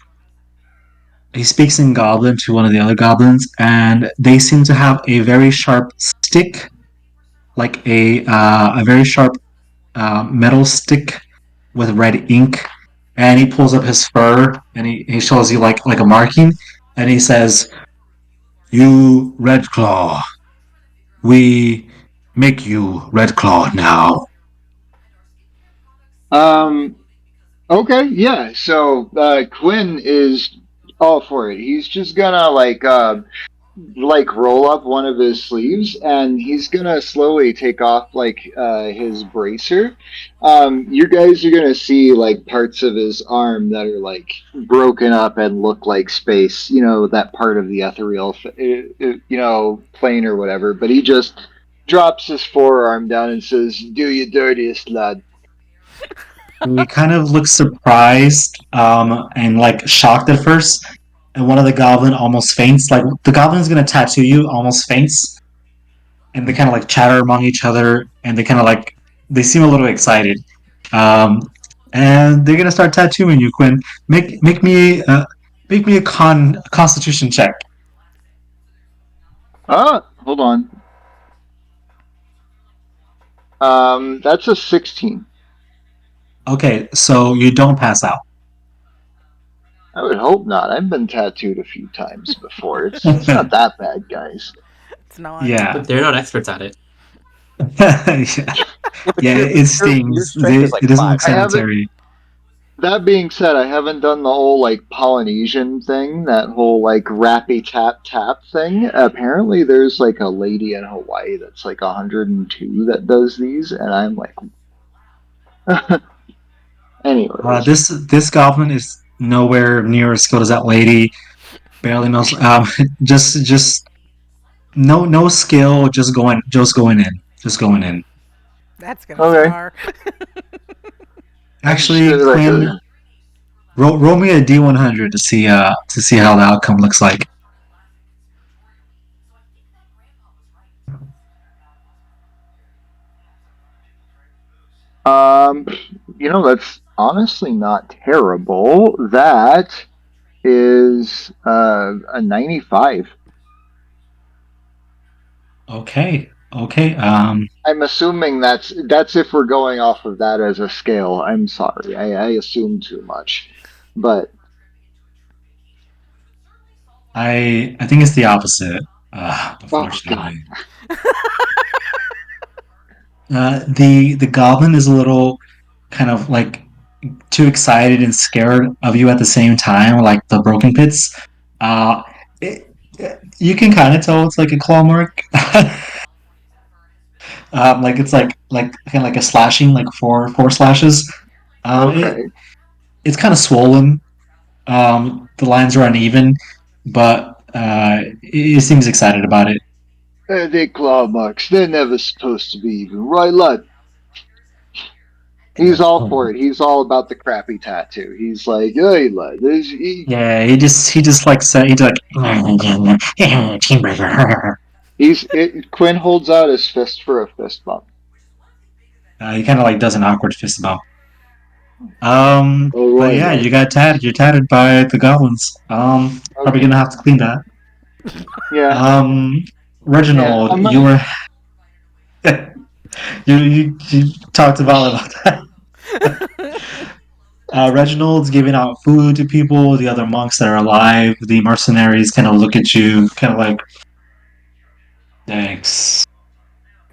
he speaks in Goblin to one of the other goblins, and they seem to have a very sharp stick, like a very sharp metal stick with red ink. And he pulls up his fur and he shows you like a marking, and he says, "You Red Claw, we make you Red Claw now." um. Okay, yeah. So Quinn is all for it. He's just gonna like roll up one of his sleeves and he's gonna slowly take off like his bracer. You guys are gonna see like parts of his arm that are like broken up and look like space, you know, that part of the ethereal plane or whatever, but he just drops his forearm down and says, "Do your dirtiest, lad." We kind of look surprised and like shocked at first, and one of the goblin almost faints. Like the goblin's gonna tattoo you, almost faints, and they kind of like chatter among each other, and they kind of like they seem a little excited, um, and they're gonna start tattooing you, Quinn. Make me a constitution check. Hold on. That's a 16. Okay, so you don't pass out. I would hope not. I've been tattooed a few times before. It's not that bad, guys. It's not. Yeah. but they're not experts at it. Yeah. Yeah, but Yeah, it your stings. strength is like It doesn't look five. I haven't. sanitary. That being said, I haven't done the whole like Polynesian thing, that whole like rappy tap tap thing. Apparently, there's like a lady in Hawaii that's like 102 that does these, and I'm like, anyways. This goblin is nowhere near as skilled as that lady. Barely knows. Just no skill. Just going in. Just going in. That's gonna Okay, scar. I'm just Actually, like Quinn, roll me a D100 to see how the outcome looks like. you know, that's honestly not terrible. That is a 95. Okay. Okay. I'm assuming that's if we're going off of that as a scale. I'm sorry, I assumed too much, but I think it's the opposite. oh god, Unfortunately. The goblin is a little kind of like too excited and scared of you at the same time, like the broken pits. Uh, you can kind of tell it's like a claw mark. Like it's like kind of like a slashing, like four slashes. okay. It's kind of swollen. The lines are uneven, but he seems excited about it. They claw marks. They're never supposed to be even. Right, lad? He's all for it. He's all about the crappy tattoo. He's like, hey, lad, Yeah, he just like said he's like Chainbreaker. Quinn holds out his fist for a fist bump. He kind of like does an awkward fist bump. All But right, yeah, lad. you got tatted. You're tatted by the goblins. Probably Okay. gonna have to clean that. Yeah. Um, Yeah. Reginald, I'm you gonna. were you talked about that. Reginald's giving out food to people. The other monks that are alive, the mercenaries, kind of look at you, kind of like, thanks.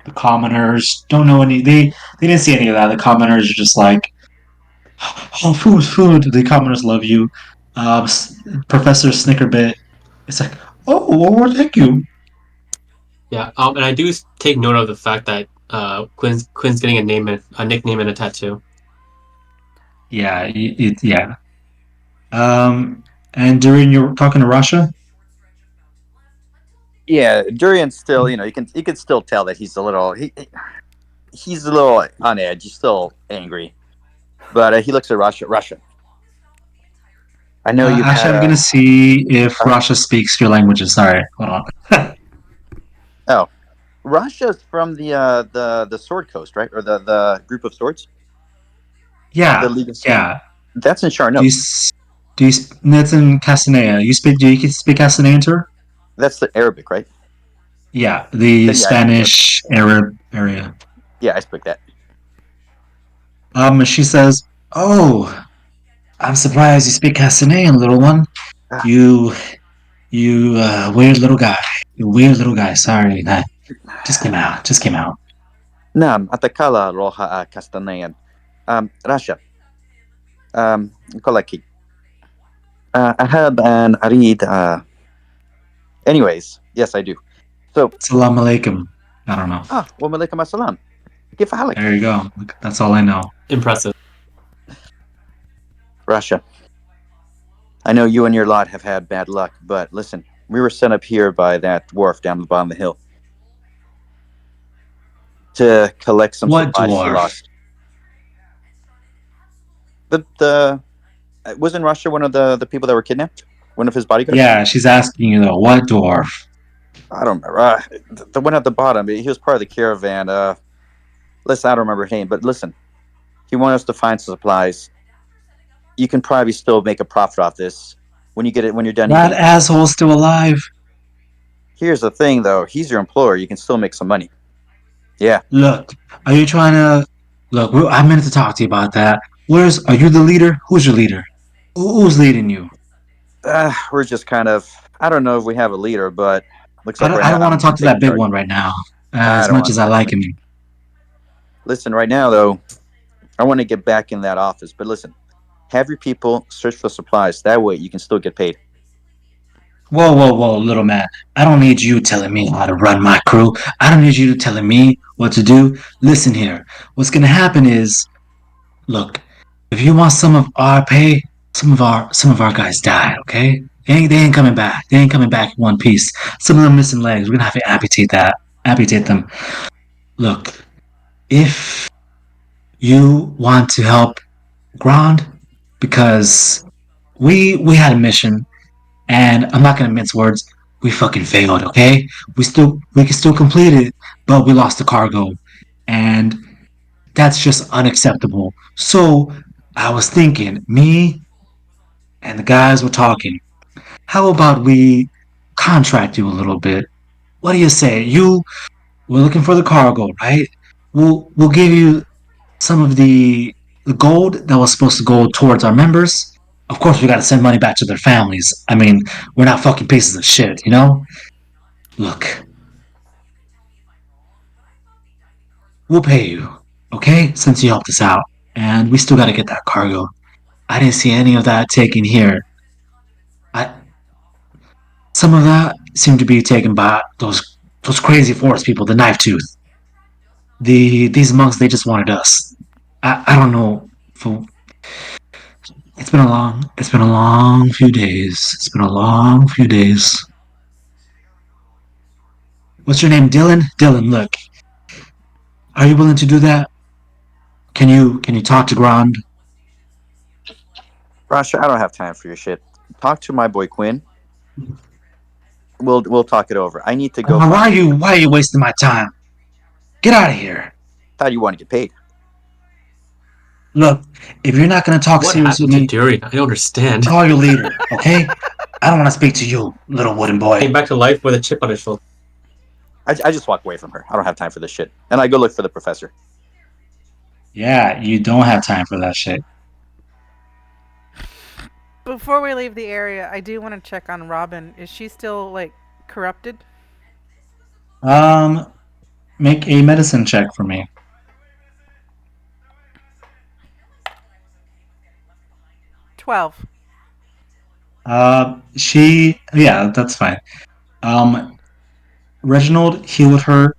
The commoners don't know any. They didn't see any of that. The commoners are just like, oh, food, food. The commoners love you. Professor Snickerbit. It's like, oh, well, thank you. Yeah. And I do take note of the fact that Quin's getting a nickname, and a tattoo. Yeah, yeah. And during your talking to Russia, Yeah, Durian's still, you can still tell that he's a little on edge. He's still angry, but he looks at Russia. Russia, I know you've had actually, I'm a. gonna see if Russia speaks your languages. Sorry, hold on. Oh, Russia's from the Sword Coast, right? Or the group of swords, the Yeah, League of Swords. yeah. That's in Do you Charnock. do you? That's in Castanea. Do you speak Castanean to her? That's the Arabic, right? Yeah, the Then yeah, I speak Arabic. Spanish Arab area. Yeah, I speak that. She says, "Oh, I'm surprised you speak Castanean, little one. Ah, You, weird little guy. You weird little guy. Sorry, that just came out. Just came out. نعم أتكلم لغة كاستانيا. Russia. Kolaki. أحب أن أريد. Anyways, yes, I do. So, Salam alaikum. I don't know. وعليكم السلام. كيف حالك? There you go. That's all I know. Impressive. Russia. I know you and your lot have had bad luck, but listen, we were sent up here by that dwarf down the bottom of the hill to collect some What supplies he dwarf? lost. The wasn't Russia one of the people that were kidnapped? One of his bodyguards? Yeah, she's asking you though. What dwarf? I don't remember. The one at the bottom. He was part of the caravan. Listen, I don't remember his name, but listen, he wanted us to find some supplies. You can probably still make a profit off this when you get it when you're done That eating. asshole's still alive. Here's the thing, though. He's your employer. You can still make some money. Yeah. Look, are you trying to? Look, I meant to talk to you about that. Are you the leader? Who's your leader? Who's leading you? We're just kind of. I don't know if we have a leader, but looks I like don't, right I now don't want I'm to talk to taking that big charge. one right now. I As don't much want as to I talk like to him. him. Listen, right now though, I want to get back in that office. But listen, have your people search for supplies. That way, you can still get paid. Whoa, whoa, whoa, little man. I don't need you telling me how to run my crew. I don't need you telling me what to do. Listen here. What's gonna happen is, look, if you want some of our pay, some of our guys died, okay? They ain't coming back. They ain't coming back in one piece. Some of them missing legs. We're gonna have to amputate them. Look, if you want to help Grand, because we had a mission, and I'm not gonna mince words. We fucking failed, okay? We can still complete it, but we lost the cargo, and that's just unacceptable. So I was thinking, me and the guys were talking. how about we contract you a little bit? What do you say? We're looking for the cargo, right? We'll give you some of the gold that was supposed to go towards our members. Of course, we got to send money back to their families. I mean, we're not fucking pieces of shit, you know? Look, we'll pay you, okay? Since you helped us out. And we still got to get that cargo. I didn't see any of that taken here. I Some of that seemed to be taken by those crazy forest people, the knife tooth. These monks, they just wanted us. I don't know. It's been a long few days. It's been a long few days. What's your name, Dylan? Dylan, look. Are you willing to do that? Can you talk to Grand? Rasha, I don't have time for your shit. Talk to my boy Quin. We'll talk it over. I need to go find. Why are you wasting my time? Get out of here. How do you want to get paid? Look, if you're not gonna talk What serious with happened to me, Durian? I don't understand. call your leader, okay? I don't want to speak to you, little wooden boy. Came back to life with a chip on his shoulder. I just walk away from her. I don't have time for this shit. And I go look for the professor. Yeah, you don't have time for that shit. Before we leave the area, I do want to check on Robin. Is she still, like, corrupted? Um, make a medicine check for me. 12. Yeah, that's fine. Reginald healed her.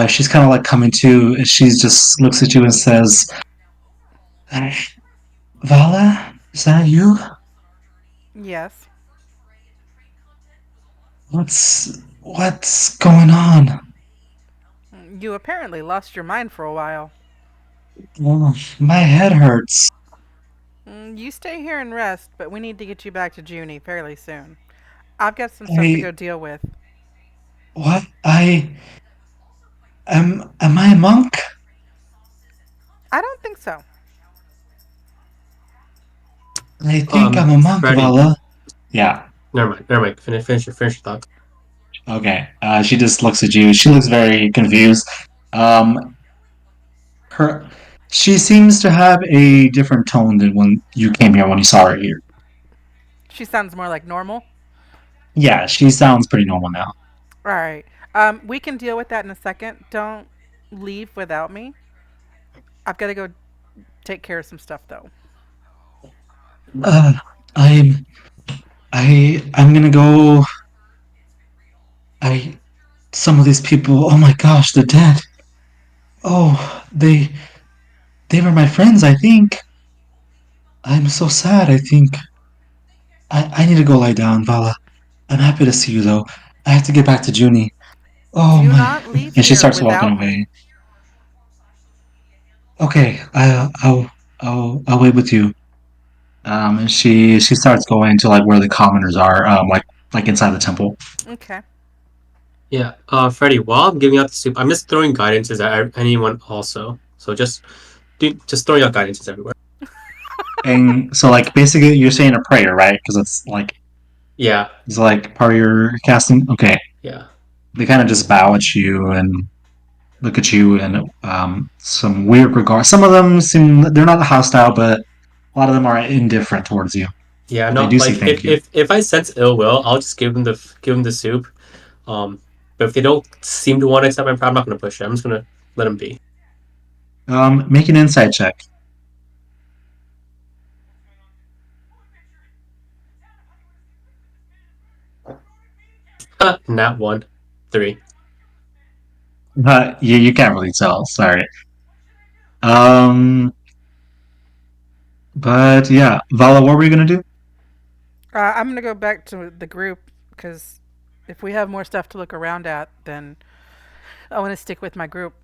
She's kind of like coming to, and she just looks at you and says, Vala, is that you? Yes. What's going on? You apparently lost your mind for a while. Oh, my head hurts. You stay here and rest, but we need to get you back to Junie fairly soon. I've got some stuff to go deal with. What? Am I a monk? I don't think so. I think I'm a monk, Freddy. Vala. Yeah. Never mind. Finish your thoughts. Okay. She just looks at you. She looks very confused. Um, her, she seems to have a different tone than when you came here when you saw her here. She sounds more like normal. Yeah, she sounds pretty normal now. All right. We can deal with that in a second. Don't leave without me. I've got to go take care of some stuff, though. Uh, I'm I'm gonna go. I Some of these people. Oh my gosh, they're dead. Oh, they were my friends. I think. I'm so sad. I think I need to go lie down, Vala. I'm happy to see you though. I have to get back to Junie. Oh Do my! not leave And she here starts walking without away. me. Okay, I'll wait with you. And she starts going to like where the commoners are, like inside the temple. Okay. Yeah, Freddy, while I'm giving out the soup, I'm just throwing guidances at anyone also. So just throwing out guidances everywhere. And so like basically you're saying a prayer, right? Because Yeah. it's like part of your casting. Okay, Yeah. they kind of just bow at you and look at you in some weird regard. Some of them seem they're not hostile, but a lot of them are indifferent towards you. Yeah, But no, they do say like thank you. if I sense ill will, I'll just give them the soup. But if they don't seem to want to accept my prayer, I'm not gonna push it. I'm just gonna let them be. Make an insight check. Nat 1, 3. You can't really tell. Sorry. Um, but yeah, Vala, what were you gonna do? I'm going to go back to the group because if we have more stuff to look around at, then I want to stick with my group.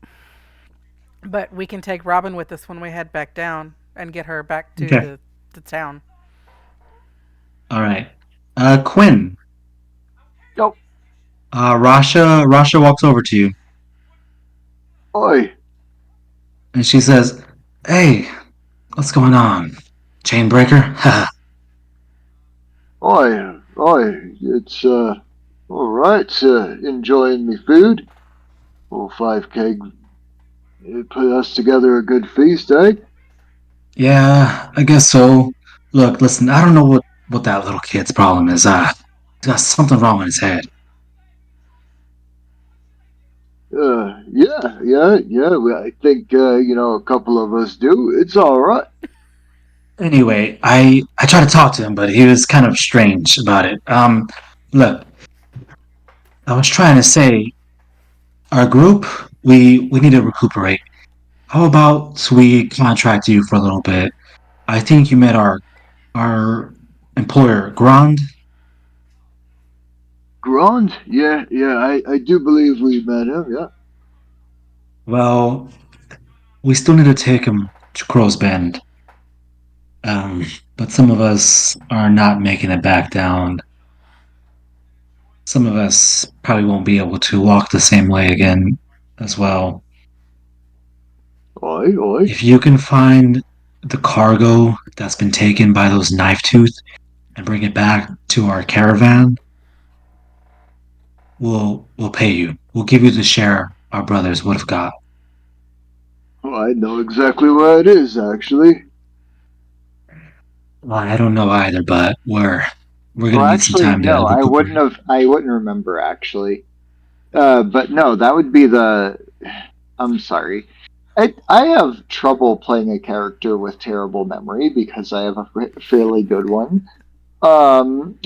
But we can take Robin with us when we head back down and get her back to Okay. the town. All right. Quin. Yo. Rasha walks over to you Oi. and she says, "Hey, what's going on? Chainbreaker?" Oi. It's all right. Enjoying me food. 5 keg. It put us together a good feast, eh? Yeah, I guess so. Look, listen, I don't know what that little kid's problem is. He's got something wrong with his head. Yeah. I think a couple of us do. It's all right. Anyway, I tried to talk to him, but he was kind of strange about it. Look, I was trying to say, our group, we need to recuperate. How about we contract you for a little bit? I think you met our employer, Grand. Grand? Yeah. I do believe we met him. Yeah. Well, we still need to take him to Crow's Bend. Um, but some of us are not making it back down. Some of us probably won't be able to walk the same way again as well. Oi. If you can find the cargo that's been taken by those knife tooth and bring it back to our caravan, we'll pay you. We'll give you the share our brothers would have got. Well, I know exactly where it is, actually. Well, I don't know either, but we're Well, gonna need some actually, time to no. I wouldn't recuperate. have. I wouldn't remember actually. But no, that would be the. I'm sorry. I have trouble playing a character with terrible memory because I have a fairly good one. Um,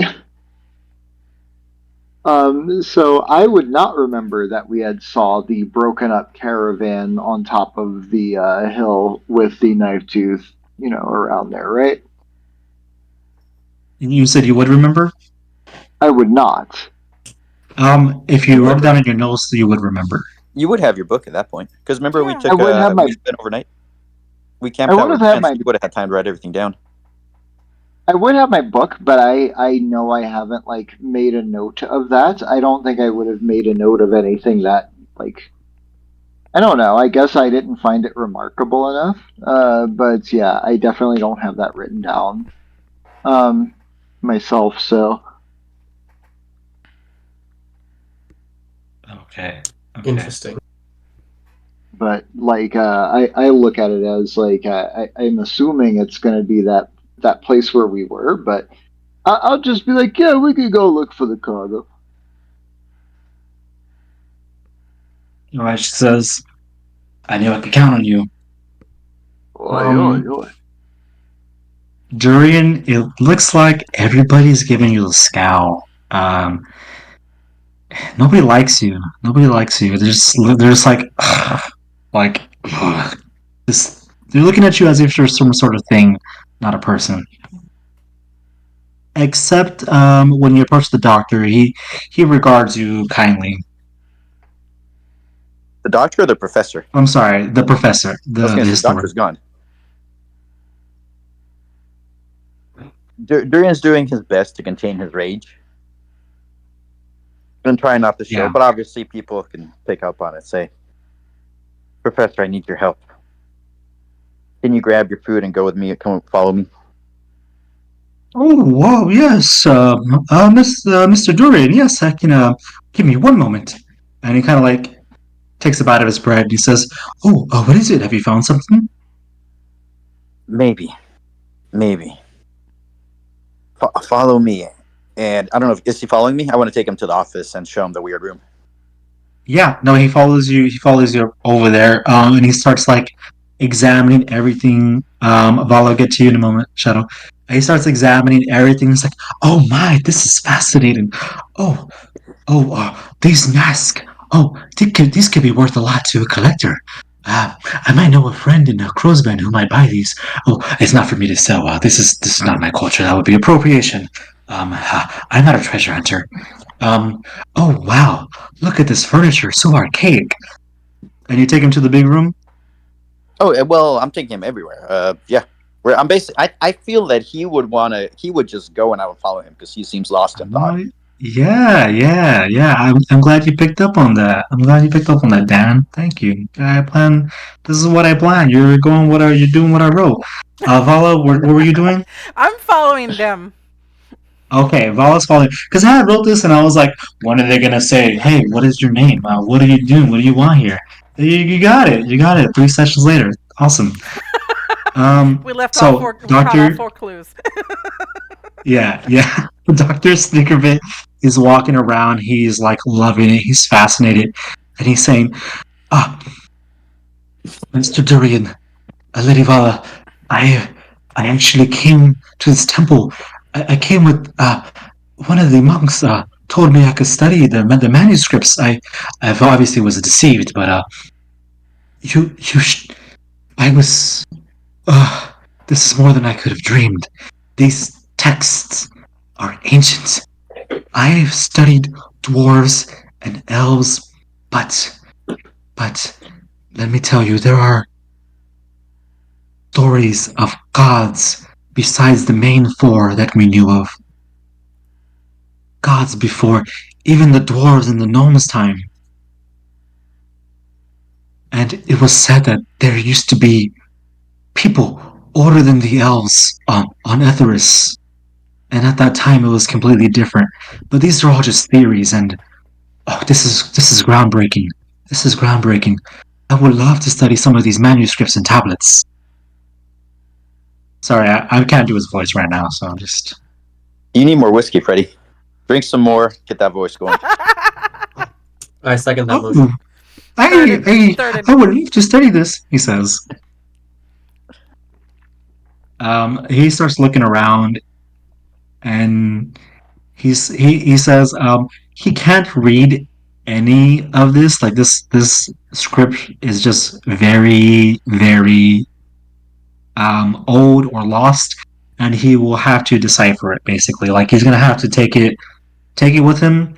so I would not remember that we had saw the broken up caravan on top of the hill with the knife tooth, around there, right? You said you would remember? I would not. If You you wrote it remember? down in your notes, you would remember. You would have your book at that point, because remember we Yeah. I would have my. we spent overnight. We I camped out would have with had Jen, so my. you would have had time to write everything down. I would have my book, but I know I haven't made a note of that. I don't think I would have made a note of anything that I don't know. I guess I didn't find it remarkable enough. But yeah, I definitely don't have that written down myself. So Okay. Interesting. but I look at it as I'm assuming it's going to be that place where we were, but I'll just be like, yeah, we could go look for the cargo. All right, she says, I knew I could count on you. Oi. Durian, it looks like everybody's giving you the scowl. Nobody likes you. Nobody likes you. They're just like, like, this. They're looking at you as if you're some sort of thing, not a person. Except when you approach the doctor, he regards you kindly. The doctor or the professor? I'm sorry, the professor, I was the going to say, the historian. doctor's gone. Durian's doing his best to contain his rage. And trying not to show, Yeah. but obviously people can pick up on it. Say, Professor, I need your help. Can you grab your food and go with me? Come follow me. Oh, wow, yes, Mr. Durian, yes, I can. Give me one moment. And he kind of takes a bite of his bread. And he says, "Oh, what is it? Have you found something?" Maybe. Follow me. And I don't know is he following me? I want to take him to the office and show him the weird room. Yeah, no, he follows you. He follows you over there, and he starts examining everything. Vala, I'll get to you in a moment, Shadow. And he starts examining everything. He's like, "Oh my, this is fascinating. Oh, these masks. Oh, these could be worth a lot to a collector. I might know a friend in Crow's Bend who might buy these. Oh, it's not for me to sell. This is not my culture. That would be appropriation. I'm not a treasure hunter. Oh wow, look at this furniture, so archaic." And you take him to the big room. Oh well, I'm taking him everywhere. Yeah, where I'm basically. I feel that he would wanna. He would just go and I would follow him because he seems lost in thought. Yeah. I'm glad you picked up on that. I'm glad you picked up on that, Dan. Thank you. This is what I planned. You're doing what I wrote. Vala, what were you doing? I'm following them. Okay, Vala's following. Because I wrote this and I was like, when are they gonna say, "Hey, what is your name? What are you doing? What do you want here?" You got it. You got it. 3 sessions later. Awesome. We left all So four. We caught all Doctor, 4 clues. yeah. Doctor Snickerbit is walking around. He's like loving it. He's fascinated, and he's saying, "Ah, Mr. Durian, Lady Vala, I I actually came to this temple. I came with one of the monks told me I could study the manuscripts. I obviously was deceived, but I was this is more than I could have dreamed. These texts are ancient. I've studied dwarves and elves, but but let me tell you, there are stories of gods besides the main four that we knew of. Gods before even the dwarves in the gnomes' time. And it was said that there used to be people older than the elves on Etheris. And at that time it was completely different. But these are all just theories, and this is groundbreaking. This is groundbreaking. I would love to study some of these manuscripts and tablets. Sorry, I can't do his voice right now, so I'm just. You need more whiskey, Freddy. Drink some more. Get that voice going. I second that Oh, motion. I would love to study this, he says. He starts looking around, and he says he can't read any of this. Like this script is just very old or lost, and he will have to decipher it. Basically, like he's gonna have to take it with him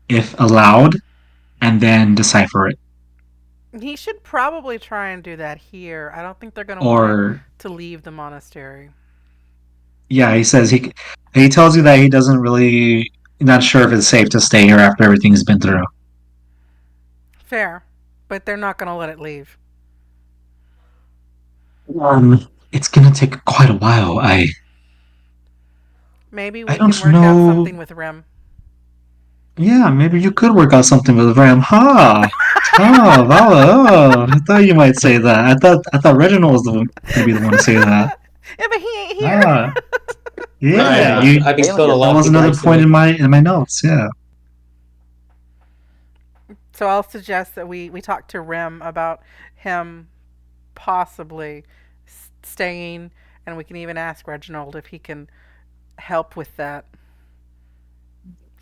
if allowed, and then decipher it. He should probably try and do that here. I don't think they're going to want him Or to leave the monastery. yeah, he says he tells you that he doesn't really not sure if it's safe to stay here after everything's been through. Fair, but they're not going to let it leave. It's gonna take quite a while. Maybe I we can don't work out know. something with Rem. Yeah, maybe you could work out something with Ram. Ha! Oh, Vala. Oh, I thought you might say that. I thought Reginald was gonna be the one to say that. Yeah, but he ain't here. Ah, yeah. Right, You I've been told a that lot was of people another like point to. in my notes. Yeah. So I'll suggest that we talk to Rem about him possibly staying, and we can even ask Reginald if he can help with that.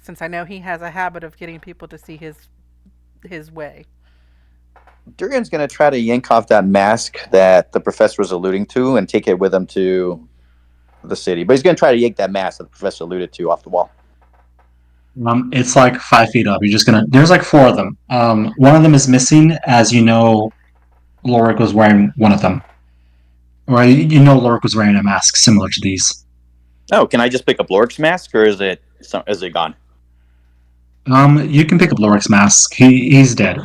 Since I know he has a habit of getting people to see his way. Durian's going to try to yank off that mask that the professor was alluding to and take it with him to the city. But he's going to try to yank that mask that the professor alluded to off the wall. It's like 5 feet up. You're just gonna. There's like four of them. One of them is missing, as you know. Lorik was wearing one of them, or you know, Lorik was wearing a mask similar to these. Oh, can I just pick up Lorik's mask, or is it gone? You can pick up Lorik's mask. He's dead.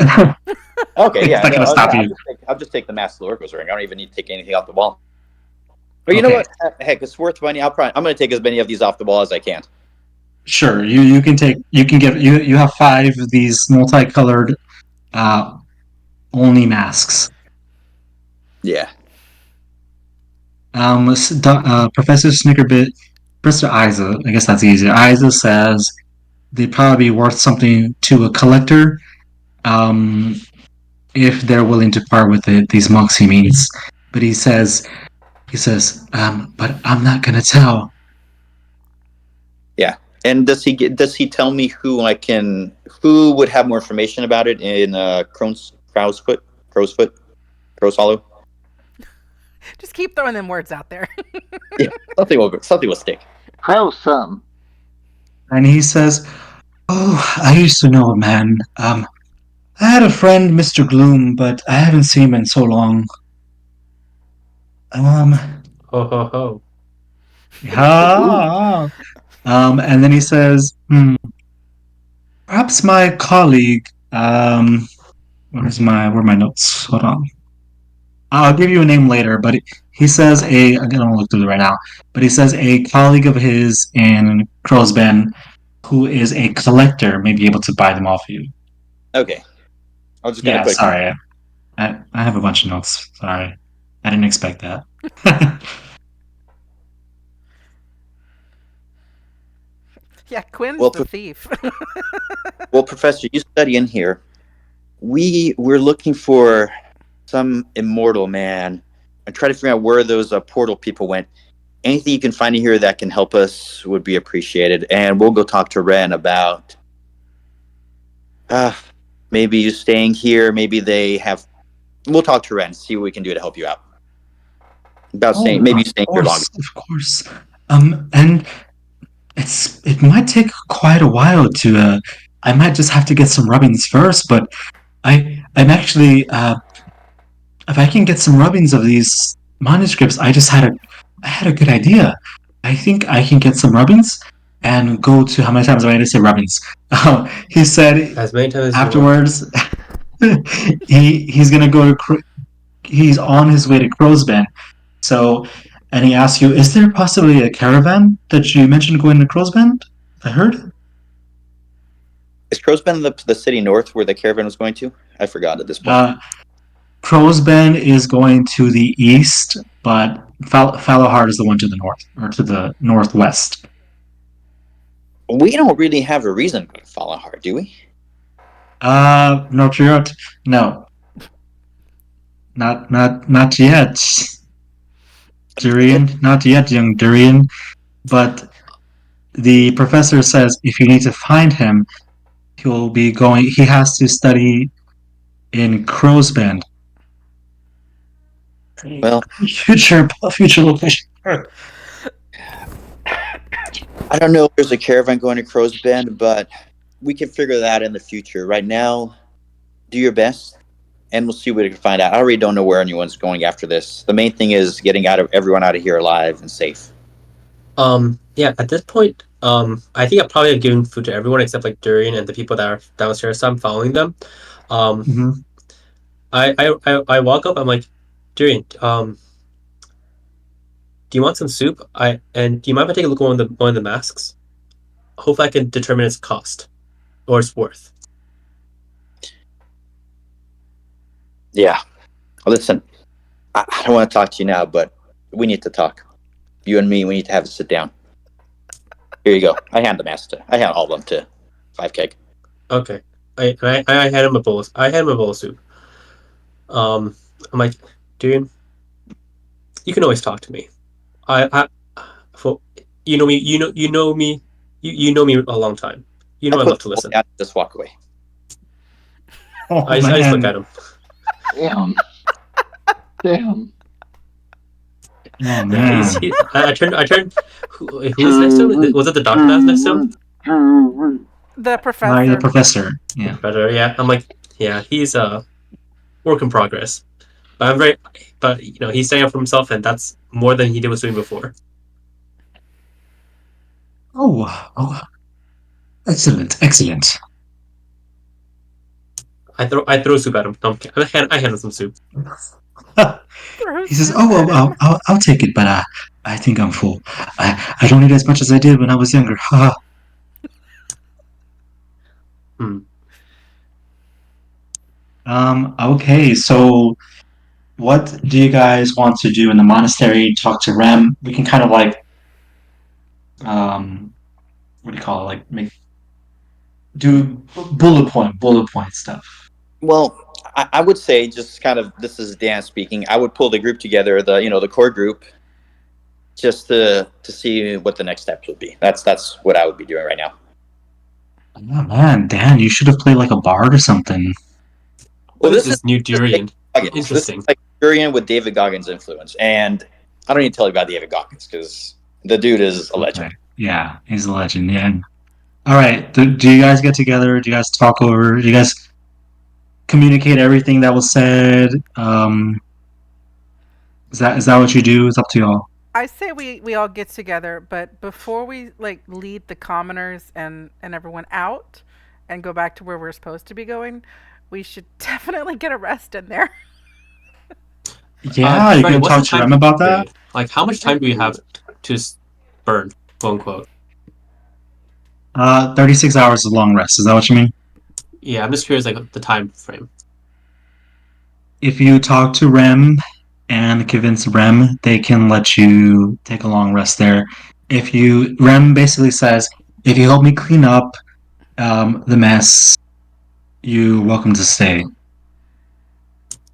Okay, yeah. It's not gonna stop you. I'll just take the mask Lorik was wearing. I don't even need to take anything off the wall. But you know Okay. what? Heck, it's worth money. I'm going to take as many of these off the wall as I can. Sure, you can take you have 5 of these multicolored only masks. Yeah. Professor Snickerbit, Professor Isa, I guess that's easier. Isa says they'd probably be worth something to a collector, if they're willing to part with it. These monks he means, but he says, but I'm not gonna tell. Yeah. And does he tell me who would have more information about it in Crow's Foot, Crow's Hollow? Just keep throwing them words out there. Yeah, something will stick. How some? And he says, "Oh, I used to know a man. I had a friend, Mr. Gloom, but I haven't seen him in so long. Ho ho ho. Yeah. And then he says, perhaps my colleague, where are my notes? Hold on. I'll give you a name later, but he says I don't look through it right now, but he says a colleague of his in Crowsben who is a collector may be able to buy them off you. Okay. I was just gonna Yeah, put. sorry. I have a bunch of notes. Sorry. I didn't expect that. Yeah, Quin's Well, the thief. Professor, you study in here. We're looking for some immortal man and try to figure out where those portal people went. Anything you can find in here that can help us would be appreciated. And we'll go talk to Ren about uh, maybe you staying here. Maybe they have. We'll talk to Ren, see what we can do to help you out. About Oh, staying, maybe you staying here longer. of course. And it might take quite a while to. I might just have to get some rubbings first, but I'm actually if I can get some rubbings of these manuscripts, I had a good idea. I think I can get some rubbings and go to how many times am I going to say rubbings? He said As many times as you want. afterwards he's gonna go to he's on his way to Crowsben. So, and he asks you, is there possibly a caravan that you mentioned going to Crowsben? I heard. Is Crowsben the city north where the caravan was going to? I forgot at this point. Crowsben is going to the east, but Fallowhard is the one to the north or to the northwest. We don't really have a reason to follow hard, do we? North. No, not yet. Durian, not yet, young Durian. But the professor says if you need to find him, he'll be going. He has to study in Crowsben. Well, Future location. I don't know if there's a caravan going to Crow's Bend, but we can figure that in the future. Right now, do your best, and we'll see what we can find out. I already don't know where anyone's going after this. The main thing is getting everyone out of here alive and safe. Yeah, at this point, I think I probably have given food to everyone except like Durian and the people that are downstairs. So I'm following them. Mm-hmm. I walk up. I'm like, Durian, do you want some soup? And do you mind if I take a look at one of the masks? Hopefully, I can determine its cost or its worth. Yeah. Listen, I don't want to talk to you now, but we need to talk. You and me, we need to have a sit down. Here you go. I hand all of them to 5K. Okay. I hand him a bowl. I hand him a bowl of soup. I'm like, Durian, you can always talk to me. For you know me, you know me, you know me a long time. You know I love to listen. Just walk away. Oh, I just look at him. Damn. Oh man. I turned. Who's next to him? Was it the doctor that was next to him? The professor. The professor. Yeah. Better, yeah. I'm like, yeah, he's a work in progress. But he's standing up for himself, and that's more than he was doing before. Oh, excellent. I throw soup at him. No, I hand him some soup. He says, "Oh, I'll take it, but I think I'm full. I don't eat as much as I did when I was younger." Okay, so what do you guys want to do in the monastery? Talk to Rem. We can kind of like, what do you call it? Like do bullet point stuff. Well, I would say just kind of, this is Dan speaking. I would pull the group together, the core group, just to see what the next steps would be. That's what I would be doing right now. Oh man, Dan, you should have played like a bard or something. Well, this is new Durian. Interesting. This is like Durian with David Goggins' influence, and I don't need to tell you about David Goggins because the dude is a legend. Okay. Yeah, he's a legend. Yeah. All right. Do you guys get together? Do you guys talk over? Do you guys communicate everything that was said? Is that what you do? It's up to y'all. I say we all get together, but before we lead the commoners and everyone out and go back to where we're supposed to be going, we should definitely get a rest in there. Yeah, you Freddy, can what's the talk to time Rem about that. period? Like, how much time do we have to burn, quote unquote? 36 hours is a long rest. Is that what you mean? Yeah, I'm just curious, like the time frame. If you talk to Rem and convince Rem, they can let you take a long rest there. Rem basically says, if you help me clean up the mess, you're welcome to stay.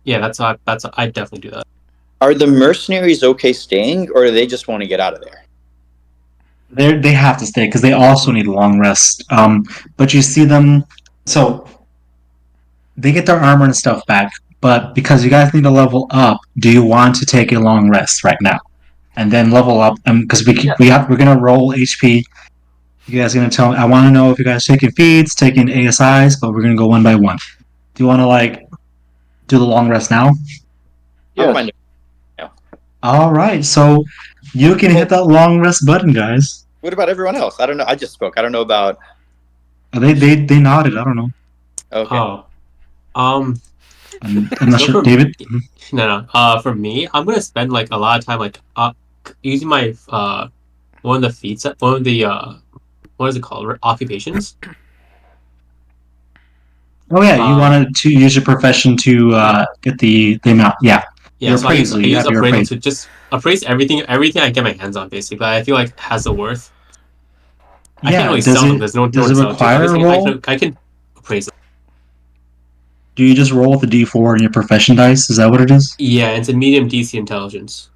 Yeah, I'd definitely do that. Are the mercenaries okay staying, or do they just want to get out of there? They have to stay because they also need a long rest. But you see them, so they get their armor and stuff back. But because you guys need to level up, do you want to take a long rest right now and then level up? Because we're gonna roll HP. You guys are gonna tell me. I want to know if you guys taking feeds, taking ASIs, but we're gonna go one by one. Do you want to like do the long rest now? I'm fine. All right, so you can hit that long rest button, guys. What about everyone else? I don't know. I just spoke. I don't know about. They nodded. I don't know. Okay. Oh, I'm not So sure, for David. no. For me, I'm gonna spend like a lot of time like using my one of the feats, one of the what is it called? Occupations. Oh yeah, you wanted to use your profession to Yeah. get the amount. Yeah, Yeah, you're so I use You have your appraisal appraisal. to just appraise everything I get my hands on. Basically, I feel like has a worth. I can't Yeah, really sell them. There's no does one it to sell it to. So require a basically, roll? I can appraise it. Do you just roll with the D4 in your profession dice? Is that what it is? Yeah, it's a medium DC intelligence.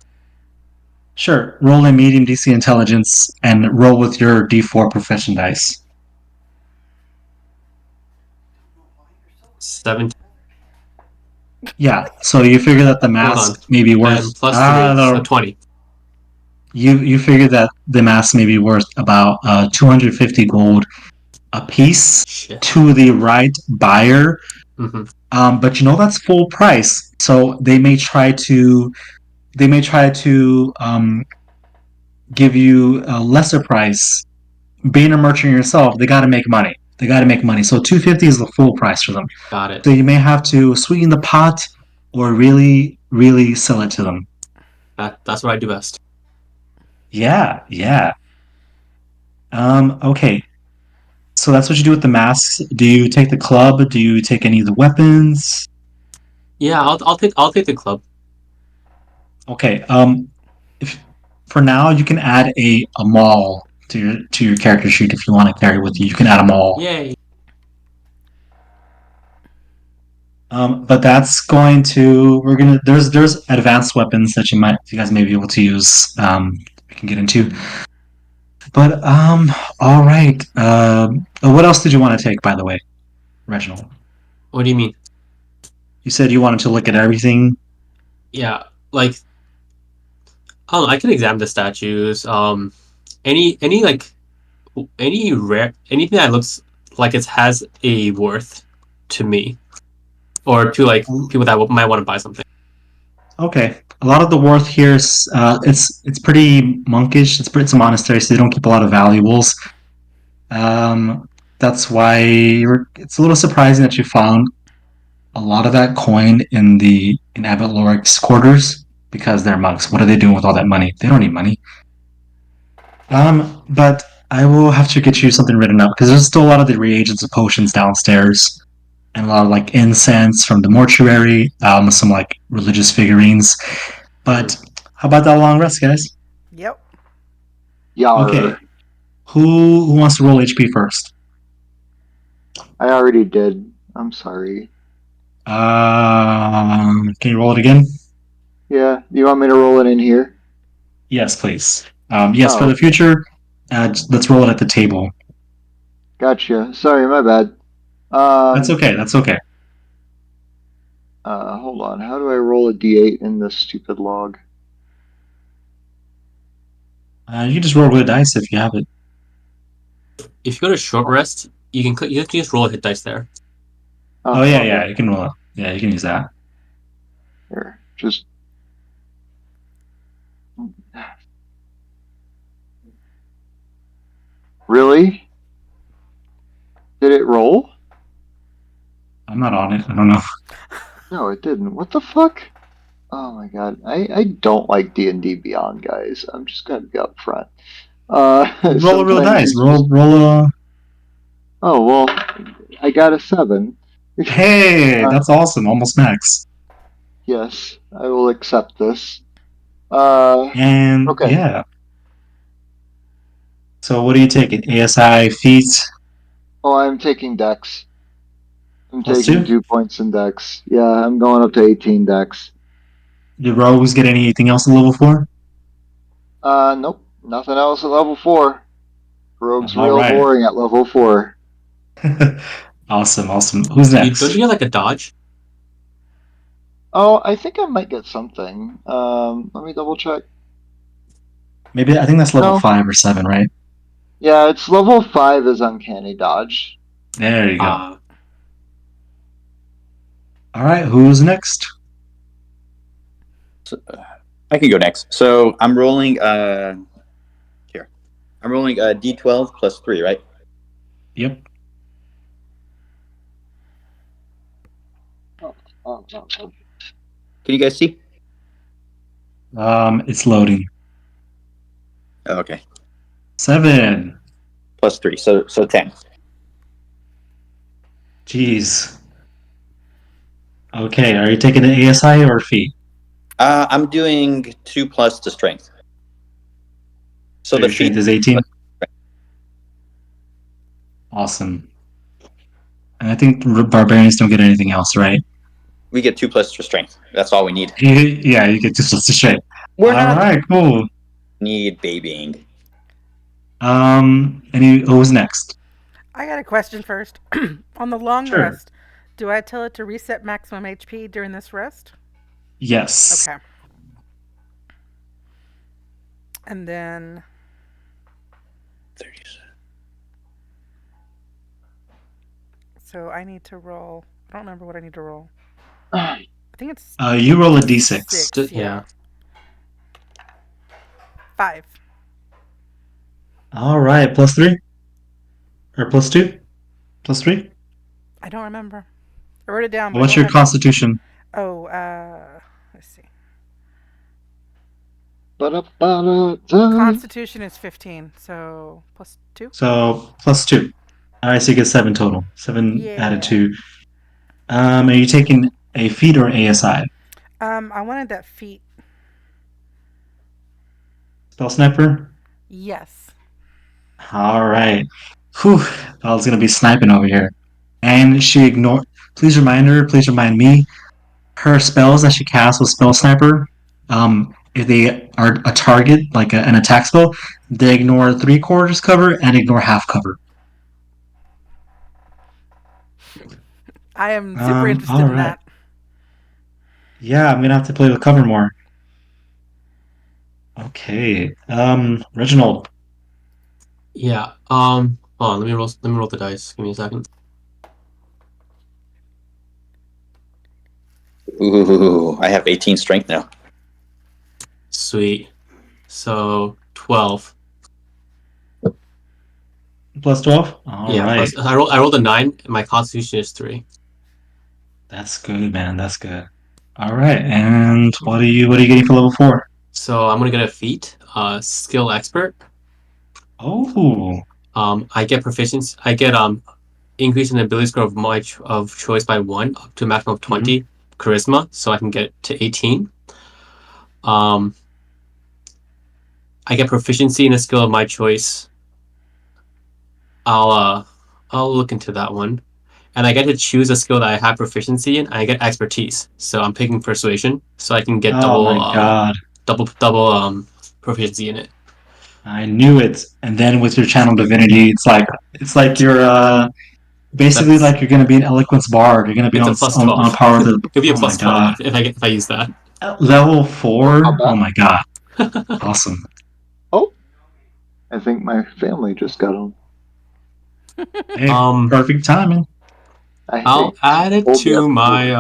Sure. Roll a medium DC intelligence and roll with your D4 profession dice. 17. Yeah. So you figure that the Hold mask on. may be worth. And plus 3, so 20. You figure that the mask may be worth about 250 gold a piece Shit. to the right buyer. Mm-hmm. But you know that's full price, so they may try to give you a lesser price. Being a merchant yourself, they got to make money. So 250 is the full price for them. Got it. So you may have to sweeten the pot or really, really sell it to them. That's what I do best. Yeah. Okay. So that's what you do with the masks. Do you take the club? Do you take any of the weapons? Yeah, I'll take the club. Okay. If for now you can add a maul to your character sheet if you want to carry with you. You can add a maul. Yay. But that's going to there's advanced weapons that you guys may be able to use. We can get into. But all right. What else did you want to take, by the way, Reginald? What do you mean? You said you wanted to look at everything. Yeah, like I can examine the statues. Any like any rare anything that looks like it has a worth to me, or to like people that might want to buy something. Okay. A lot of the worth here is it's pretty monkish. It's a monastery, so they don't keep a lot of valuables. That's why it's a little surprising that you found a lot of that coin in Abbot Loric's quarters because they're monks. What are they doing with all that money? They don't need money. But I will have to get you something written up because there's still a lot of the reagents and potions downstairs, and a lot of like incense from the mortuary, some like religious figurines. But how about that long rest, guys? Yep. Yar. Okay. Who wants to roll HP first? I already did. I'm sorry. Can you roll it again? Yeah. You want me to roll it in here? Yes, please. Yes, for the future, let's roll it at the table. Gotcha. Sorry, my bad. That's okay. That's okay. Hold on. How do I roll a d8 in this stupid log? You can just roll with dice if you have it. If you go to short rest, you can just roll a hit dice there. Oh yeah, you can roll it. Yeah, you can use that. Here, just. Really? Did it roll? I'm not on it. I don't know. No, it didn't. What the fuck? Oh my god, I don't like D&D Beyond, guys. I'm just gonna be up front. Roll a real Sometimes dice. you just. Roll a. Oh well, I got a 7. Hey, that's awesome. Almost max. Yes, I will accept this. Uh, And okay. yeah. So what are you taking? ASI feats Oh, I'm taking Dex. I'm plus taking 2. 2 points in Dex. Yeah, I'm going up to 18 Dex. Did rogues get anything else at level 4? Nope, nothing else at level 4. Rogue's All real right. boring at level 4. Awesome. Who's Don't next? you get like a dodge? Oh, I think I might get something. Let me double check. Maybe I think that's level No. 5 or 7, right? Yeah, it's level 5 is Uncanny Dodge. There you go. Uh, All right. Who's next? I can go next. So I'm rolling. Here, I'm rolling D12 plus 3, right? Yep. Oh. Can you guys see? It's loading. Oh, okay. 7. Plus 3, so 10. Jeez. Okay. Are you taking an ASI or feat? I'm doing 2 plus to strength. So So the your strength feat. is 18. Awesome. And I think barbarians don't get anything else, right? We get 2 plus for strength. That's all we need. Yeah, you get just the straight. We're All not right, cool. need babying. Who's next? I got a question first. On the long Sure. rest, do I tell it to reset maximum HP during this rest? Yes. Okay. And then 30. so I need to roll. I don't remember what I need to roll. I think it's You roll a d6. 6. yeah. 5. All right, plus 3 or plus 2, plus 3. I don't remember. I wrote it down, but I What's don't your have it. constitution? Oh, let's see. Constitution is 15, so plus 2. So plus 2. All right, so you get 7 total. 7 added Yeah. 2. Are you taking a feat or ASI? I wanted that feat. Spell sniper. Yes. All right. Whew. I was gonna be sniping over here, and she ignored. Please remind her. Please remind me. Her spells that she casts with spell sniper. If they are a target, like an attack spell, they ignore 3/4 cover and ignore half cover. I am super interested All in right. that. Yeah, I'm gonna have to play with cover more. Okay. Reginald. Yeah. Hold on, let me roll the dice. Give me a second. Ooh, I have 18 strength now. Sweet. So 12. Plus 12. All Yeah. right. Plus, I rolled a 9. And my constitution is 3. That's good, man. That's good. All right. And what are you getting for level 4? So I'm gonna get a feat. Skill expert. Oh. I get proficiency. I get increase in the ability score of choice by 1 up to a maximum of 20 charisma, so I can get to 18. I get proficiency in a skill of my choice. I'll look into that one. And I get to choose a skill that I have proficiency in. And I get expertise, so I'm picking persuasion, so I can get Oh my god. double proficiency in it. I knew it. And then with your channel divinity, it's like you're basically That's like you're gonna be an eloquence bard. You're gonna be it's a on plus on 12. par with the. It'll be a Oh my plus god. 12 if I use that. Level Not 4. bad. Oh my god. Awesome. Oh, I think my family just got home. Hey, Um, perfect timing. I'll add it told me to everything. my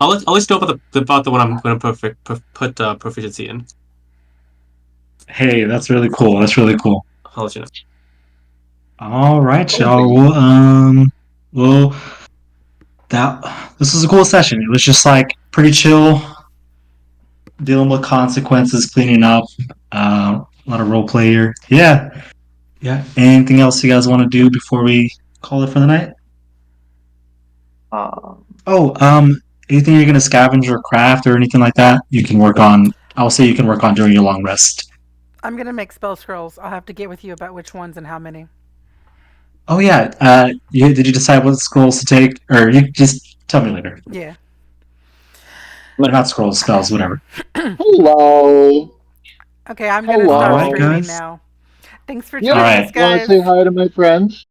I'll let you know about the one I'm going to put proficiency in. Hey, that's really cool. That's really cool. I'll let you know. All right, Oh, y'all. Well, that this was a cool session. It was just like pretty chill. dealing with consequences, cleaning up, a lot of role play here. Yeah, yeah. Anything else you guys want to do before we call it for the night? Oh, anything you're gonna scavenge or craft or anything like that, you can work on. I'll say you can work on during your long rest. I'm gonna make spell scrolls. I'll have to get with you about which ones and how many. Oh yeah. Did you decide what scrolls to take, or you just tell me later? Yeah. But not scrolls, spells, whatever. Hello. Okay, I'm gonna Hello. stop All right, streaming guys. now. Thanks for Yep. All joining right. us, Want to guys. say hi to my friends?